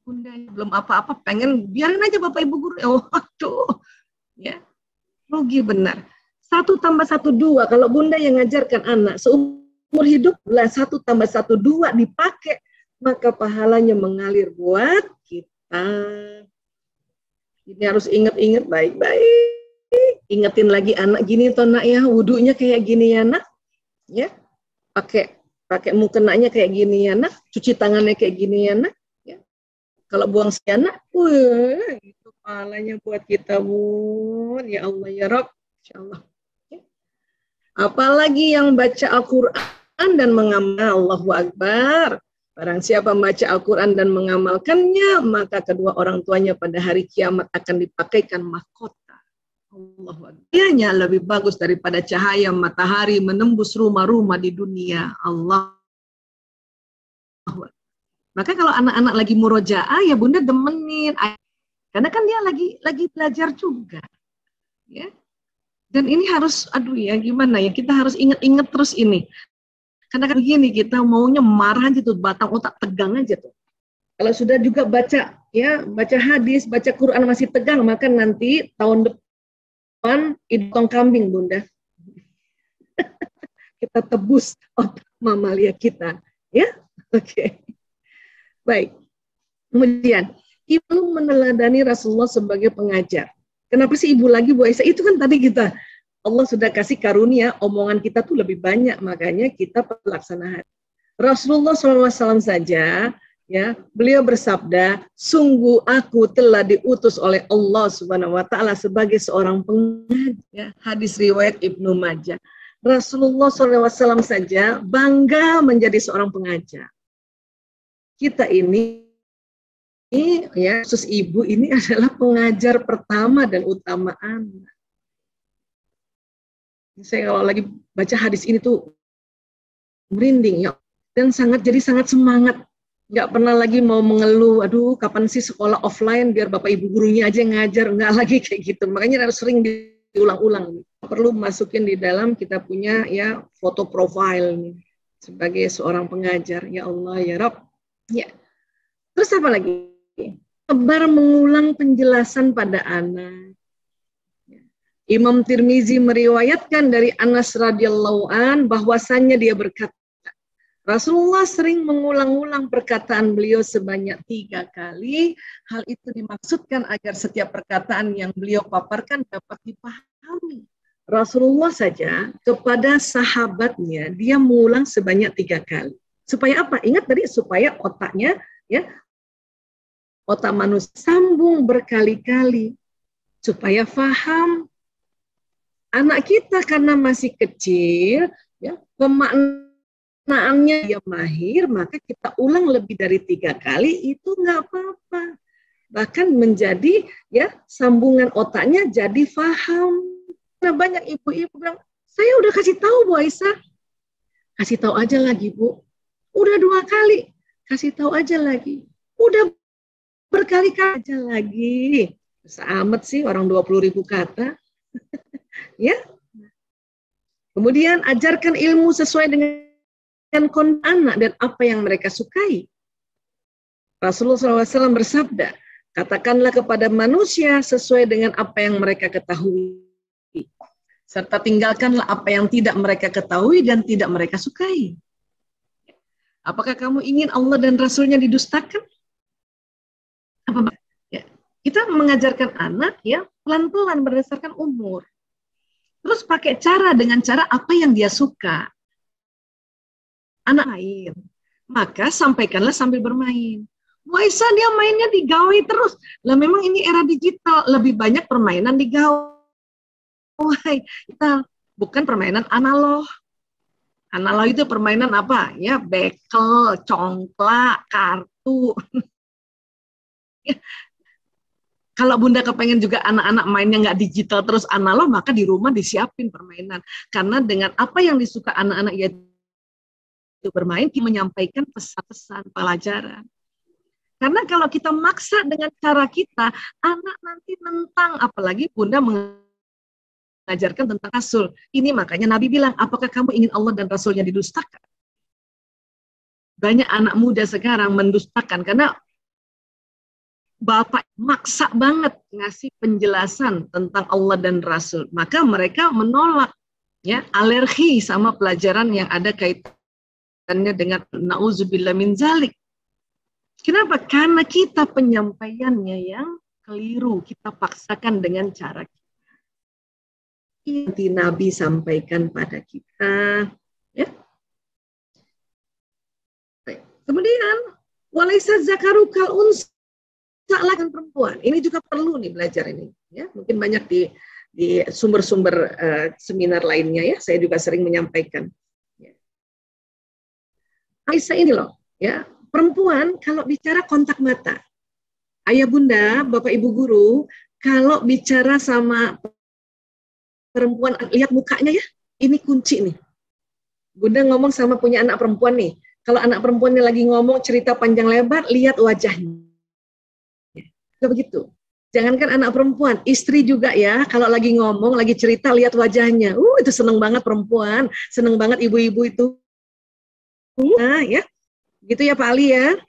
S1: bunda belum apa-apa pengen biarin aja Bapak Ibu guru. Aduh. Ya. Rugi benar. 1 tambah 1 2. Kalau bunda yang ngajarkan anak seumur hidup lah 1 tambah 1 2 dipakai. Maka pahalanya mengalir buat kita. Ini harus ingat-ingat baik-baik. Ingetin lagi anak gini toh nak ya, wudunya kayak gini ya nak, ya, pakai mukenanya kayak gini ya nak, cuci tangannya kayak gini ya nak, ya. Kalau buang sianak, itu pahalanya buat kita Bun, ya Allah ya Rabb, insyaallah. Ya. Apalagi yang baca Al-Quran dan mengamal, Allahu Akbar. Barang siapa membaca Al-Quran dan mengamalkannya, maka kedua orang tuanya pada hari kiamat akan dipakaikan mahkota. Allahu Akbar. Ianya lebih bagus daripada cahaya matahari menembus rumah-rumah di dunia. Allah. Maka kalau anak-anak lagi murojaah, ya bunda demenin. Karena kan dia lagi belajar juga. Ya. Dan ini harus, aduh ya gimana ya, kita harus ingat-ingat terus ini. Karena kan begini, kita maunya marah aja tuh, batang otak tegang aja tuh. Kalau sudah juga baca hadis, baca Quran masih tegang, maka nanti tahun depan potong kambing bunda. Kita tebus otak mamalia kita, ya, oke. Baik. Kemudian ibu meneladani Rasulullah sebagai pengajar. Kenapa sih ibu lagi Bu Aisyah? Itu kan tadi kita Allah sudah kasih karunia, omongan kita tuh lebih banyak, makanya kita pelaksana hadis. Rasulullah SAW saja, ya, beliau bersabda, sungguh aku telah diutus oleh Allah Subhanahu Wa Taala sebagai seorang pengajar. Ya, hadis riwayat Ibnu Majah. Rasulullah SAW saja bangga menjadi seorang pengajar. Kita ini, ya, khusus ibu ini adalah pengajar pertama dan utama anak. Saya kalau lagi baca hadis ini tuh merinding ya, dan sangat semangat, nggak pernah lagi mau mengeluh, aduh kapan sih sekolah offline biar bapak ibu gurunya aja yang ngajar, nggak lagi kayak gitu. Makanya harus sering diulang-ulang. Perlu masukin di dalam kita punya ya foto profile nih sebagai seorang pengajar. Ya Allah ya Rabb. Ya. Terus apa lagi? Tebar mengulang penjelasan pada anak. Imam Tirmizi meriwayatkan dari Anas radhiyallahu an bahwasannya dia berkata, Rasulullah sering mengulang-ulang perkataan beliau sebanyak 3 kali. Hal itu dimaksudkan agar setiap perkataan yang beliau paparkan dapat dipahami. Rasulullah saja kepada sahabatnya dia mengulang sebanyak 3 kali. Supaya apa? Ingat tadi, supaya otaknya, ya, otak manusia sambung berkali-kali supaya faham. Anak kita karena masih kecil, ya, pemaknaannya dia mahir, maka kita ulang lebih dari 3 kali itu nggak apa-apa. Bahkan menjadi ya sambungan otaknya jadi faham. Nah banyak ibu-ibu bilang, saya udah kasih tahu Bu Aisyah, kasih tahu aja lagi Bu. Udah 2 kali, kasih tahu aja lagi. Udah berkali-kali aja lagi. Amat sih orang 20.000 kata. Ya. Kemudian ajarkan ilmu sesuai dengan kondisi anak dan apa yang mereka sukai. Rasulullah SAW bersabda, katakanlah kepada manusia sesuai dengan apa yang mereka ketahui. Serta tinggalkanlah apa yang tidak mereka ketahui dan tidak mereka sukai. Apakah kamu ingin Allah dan Rasulnya didustakan? Apa? Ya. Kita mengajarkan anak ya pelan-pelan berdasarkan umur. Terus pakai dengan cara apa yang dia suka. Anak main, maka sampaikanlah sambil bermain. Bu Aisyah dia mainnya di gawai terus. Lah memang ini era digital, lebih banyak permainan di gawai. Kita bukan permainan analog. Analog itu permainan apa? Ya, bekel, congklak, kartu. Ya. Kalau bunda kepengen juga anak-anak mainnya nggak digital terus analog, maka di rumah disiapin permainan. Karena dengan apa yang disuka anak-anak yaitu bermain, kita menyampaikan pesan-pesan pelajaran. Karena kalau kita maksa dengan cara kita, anak nanti nentang, apalagi bunda mengajarkan tentang Rasul. Ini makanya Nabi bilang, apakah kamu ingin Allah dan Rasulnya didustakan? Banyak anak muda sekarang mendustakan, karena Bapak maksa banget ngasih penjelasan tentang Allah dan Rasul. Maka mereka menolak, ya, alergi sama pelajaran yang ada kaitannya dengan na'udzubillah min zalik. Kenapa? Karena kita penyampaiannya yang keliru. Kita paksakan dengan cara kita. Ini Nabi sampaikan pada kita. Ya. Kemudian, walaisa zakaru kal unsa, lakan perempuan. Ini juga perlu nih belajar ini. Ya, mungkin banyak di sumber-sumber seminar lainnya ya. Saya juga sering menyampaikan. Ya. Aisyah ini loh, ya, perempuan kalau bicara kontak mata, ayah bunda, bapak ibu guru, kalau bicara sama perempuan, lihat mukanya ya, ini kunci nih. Bunda ngomong sama punya anak perempuan nih, kalau anak perempuannya lagi ngomong cerita panjang lebar, lihat wajahnya. Begitu. Jangankan anak perempuan, istri juga ya, kalau lagi ngomong, lagi cerita, lihat wajahnya. Itu seneng banget perempuan, seneng banget ibu-ibu itu. Nah, ya, gitu ya Pak Ali ya.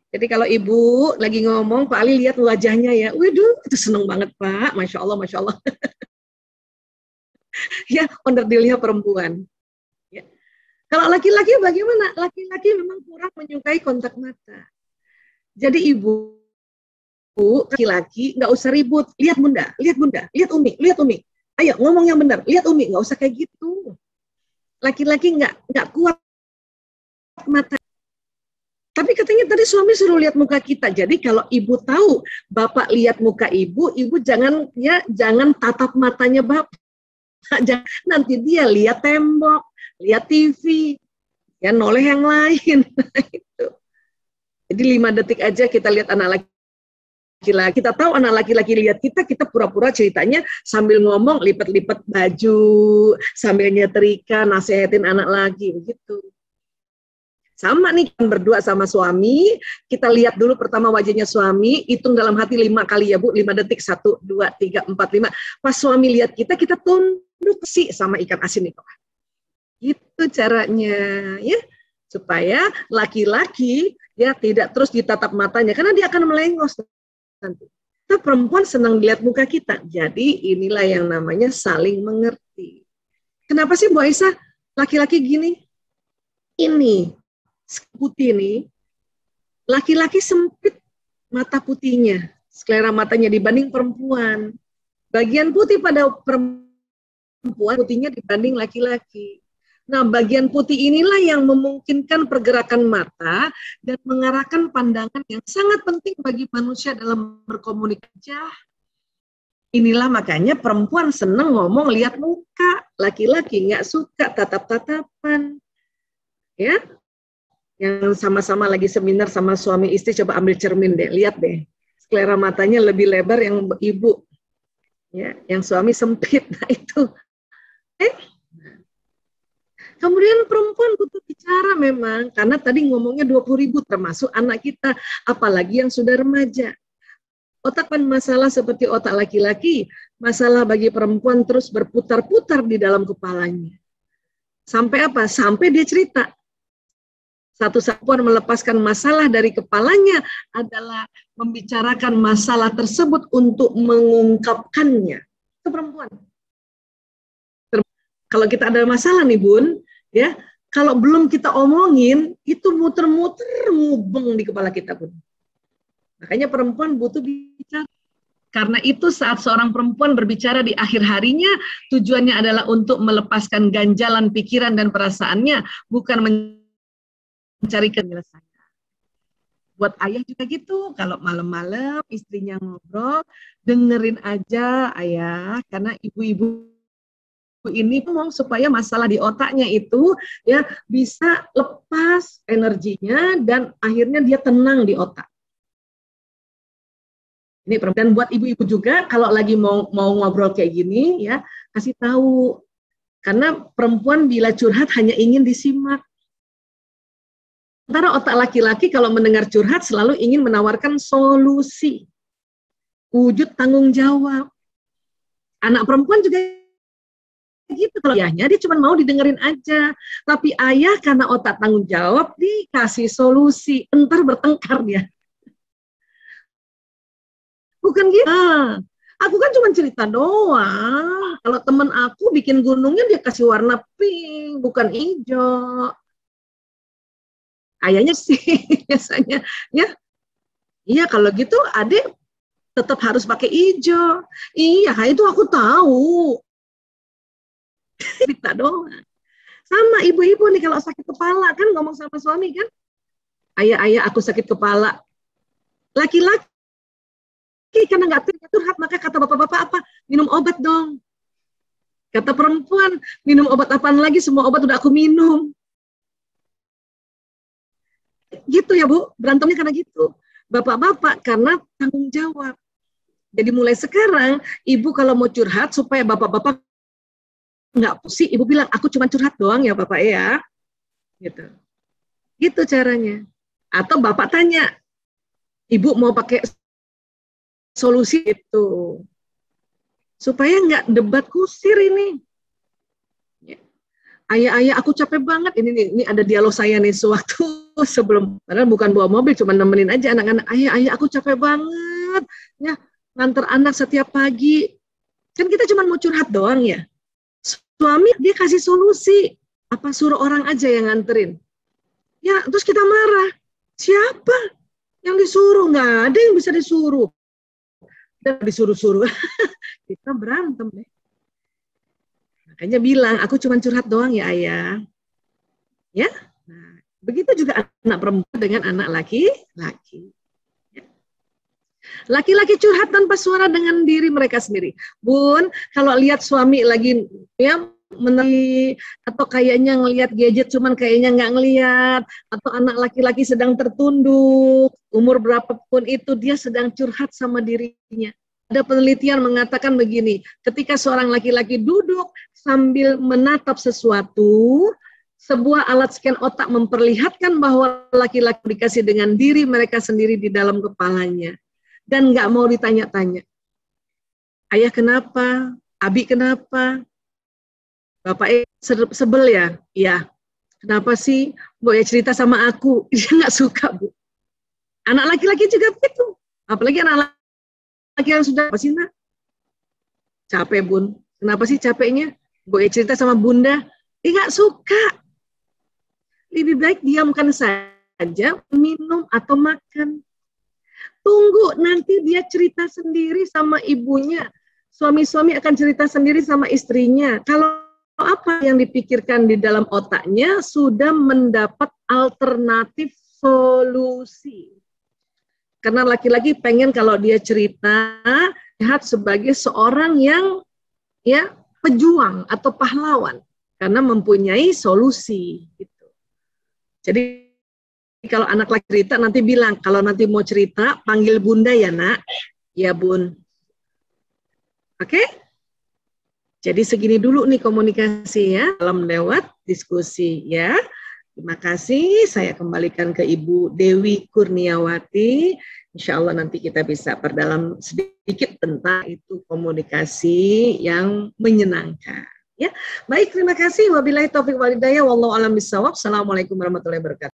S1: Jadi kalau ibu lagi ngomong, Pak Ali lihat wajahnya ya. Waduh, itu seneng banget Pak, Masya Allah, Masya Allah. Ya, onderdilnya perempuan. Ya. Kalau laki-laki bagaimana? Laki-laki memang kurang menyukai kontak mata. Jadi ibu laki-laki nggak usah ribut, lihat bunda, lihat umi, ayo ngomong yang benar, lihat umi, nggak usah kayak gitu. Laki-laki nggak kuat mata. Tapi katanya tadi suami suruh lihat muka kita. Jadi kalau ibu tahu bapak lihat muka ibu jangan tatap matanya bapak. Jangan, nanti dia lihat tembok, lihat TV, ya noleh yang lain. Itu. Jadi 5 detik aja kita lihat anak laki-laki. Kita tahu anak laki-laki lihat kita pura-pura ceritanya sambil ngomong, lipat-lipat baju, sambil nyetrika, nasehatin anak lagi, begitu. Sama nih, berdua sama suami, kita lihat dulu pertama wajahnya suami, hitung dalam hati 5 kali ya Bu, 5 detik, 1, 2, 3, 4, 5. Pas suami lihat kita tunduk sih sama ikan asin itu. Itu caranya, ya, supaya laki-laki ya tidak terus ditatap matanya, karena dia akan melengos nanti. Kita perempuan senang dilihat muka kita, jadi inilah yang namanya saling mengerti. Kenapa sih Bu Aisyah laki-laki gini? Ini putih nih, laki-laki sempit mata putihnya, sklera matanya dibanding perempuan. Bagian putih pada perempuan putihnya dibanding laki-laki. Nah, bagian putih inilah yang memungkinkan pergerakan mata dan mengarahkan pandangan yang sangat penting bagi manusia dalam berkomunikasi. Inilah makanya perempuan seneng ngomong lihat muka, laki-laki nggak suka tatap-tatapan. Ya, yang sama-sama lagi seminar sama suami istri, coba ambil cermin deh, lihat deh, sklera matanya lebih lebar yang ibu, ya, yang suami sempit. Nah itu, kemudian perempuan butuh bicara memang, karena tadi ngomongnya 20.000 termasuk anak kita, apalagi yang sudah remaja. Otak kan masalah seperti otak laki-laki, masalah bagi perempuan terus berputar-putar di dalam kepalanya. Sampai apa? Sampai dia cerita. Satu perempuan melepaskan masalah dari kepalanya adalah membicarakan masalah tersebut untuk mengungkapkannya. Itu perempuan. Kalau kita ada masalah nih Bun, ya, kalau belum kita omongin, itu muter-muter ngubeng di kepala kita Bun. Makanya perempuan butuh bicara. Karena itu saat seorang perempuan berbicara di akhir harinya, tujuannya adalah untuk melepaskan ganjalan pikiran dan perasaannya, bukan mencari penyelesaian. Buat ayah juga gitu, kalau malam-malam istrinya ngobrol, dengerin aja ayah, karena ibu-ibu ini ngomong supaya masalah di otaknya itu ya bisa lepas energinya dan akhirnya dia tenang di otak. Ini dan buat ibu-ibu juga kalau lagi mau ngobrol kayak gini ya, kasih tahu. Karena perempuan bila curhat hanya ingin disimak. Sementara otak laki-laki kalau mendengar curhat selalu ingin menawarkan solusi, wujud tanggung jawab. Anak perempuan juga gitu, kalau ayahnya dia cuma mau didengerin aja. Tapi ayah karena otak tanggung jawab dikasih solusi, entar bertengkar dia. Bukan gitu. Aku kan cuma cerita doang. Kalau temen aku bikin gunungnya dia kasih warna pink, bukan hijau. Ayahnya sih biasanya ya, iya kalau gitu adik tetap harus pakai hijau. Iya itu aku tahu. Cerita doang. Sama ibu-ibu nih kalau sakit kepala kan ngomong sama suami kan, ayah aku sakit kepala. Laki-laki karena nggak curhat maka kata bapak-bapak apa? Minum obat dong. Kata perempuan minum obat apaan lagi? Semua obat udah aku minum. gitu ya Bu, berantemnya karena gitu. Bapak-bapak karena tanggung jawab. Jadi mulai sekarang, ibu kalau mau curhat supaya bapak-bapak nggak pusing, ibu bilang, aku cuma curhat doang ya Bapak ya. Gitu. Gitu caranya. Atau bapak tanya, ibu mau pakai solusi itu. Supaya nggak debat kusir ini. Ayah, aku capek banget. Ini ada dialog saya nih sewaktu sebelum, padahal bukan bawa mobil, cuma nemenin aja anak-anak. Ayah, aku capek banget. Ya, nganter anak setiap pagi. Kan kita cuma mau curhat doang ya. Suami dia kasih solusi. Apa suruh orang aja yang nganterin? Ya, terus kita marah. Siapa yang disuruh? Nggak ada yang bisa disuruh. Dan disuruh-suruh. Kita berantem deh. Makanya bilang, aku cuma curhat doang ya ayah. Ya, nah, begitu juga anak perempuan dengan anak laki-laki. Laki-laki curhat tanpa suara dengan diri mereka sendiri. Bun, kalau lihat suami lagi ya menari atau kayaknya ngelihat gadget cuman kayaknya nggak ngelihat, atau anak laki-laki sedang tertunduk, umur berapapun itu dia sedang curhat sama dirinya. Ada penelitian mengatakan begini, ketika seorang laki-laki duduk sambil menatap sesuatu, sebuah alat scan otak memperlihatkan bahwa laki-laki dikasih dengan diri mereka sendiri di dalam kepalanya. Dan nggak mau ditanya-tanya. Ayah kenapa? Abi kenapa? Bapak sebel ya? Iya. Kenapa sih? Bu ya cerita sama aku. Dia nggak suka, Bu. Anak laki-laki juga begitu. Apalagi anak laki yang sudah, apa sih nak? Capek Bun. Kenapa sih capeknya? Boleh cerita sama Bunda. Dia nggak suka. Lebih baik diamkan saja, minum atau makan. Tunggu nanti dia cerita sendiri sama ibunya. Suami-suami akan cerita sendiri sama istrinya. Kalau apa yang dipikirkan di dalam otaknya sudah mendapat alternatif solusi. Karena laki-laki pengen kalau dia cerita, lihat sebagai seorang yang ya pejuang atau pahlawan karena mempunyai solusi. Gitu. Jadi kalau anak laki cerita nanti bilang, kalau nanti mau cerita panggil Bunda ya nak, ya Bun. Oke? Jadi segini dulu nih komunikasi ya dalam lewat diskusi ya. Terima kasih, saya kembalikan ke Ibu Dewi Kurniawati. Insya Allah nanti kita bisa perdalam sedikit tentang itu komunikasi yang menyenangkan. Ya, baik terima kasih. Wabillahi taufiq wal hidayah. Wallahu a'lam bishawab. Assalamualaikum warahmatullahi wabarakatuh.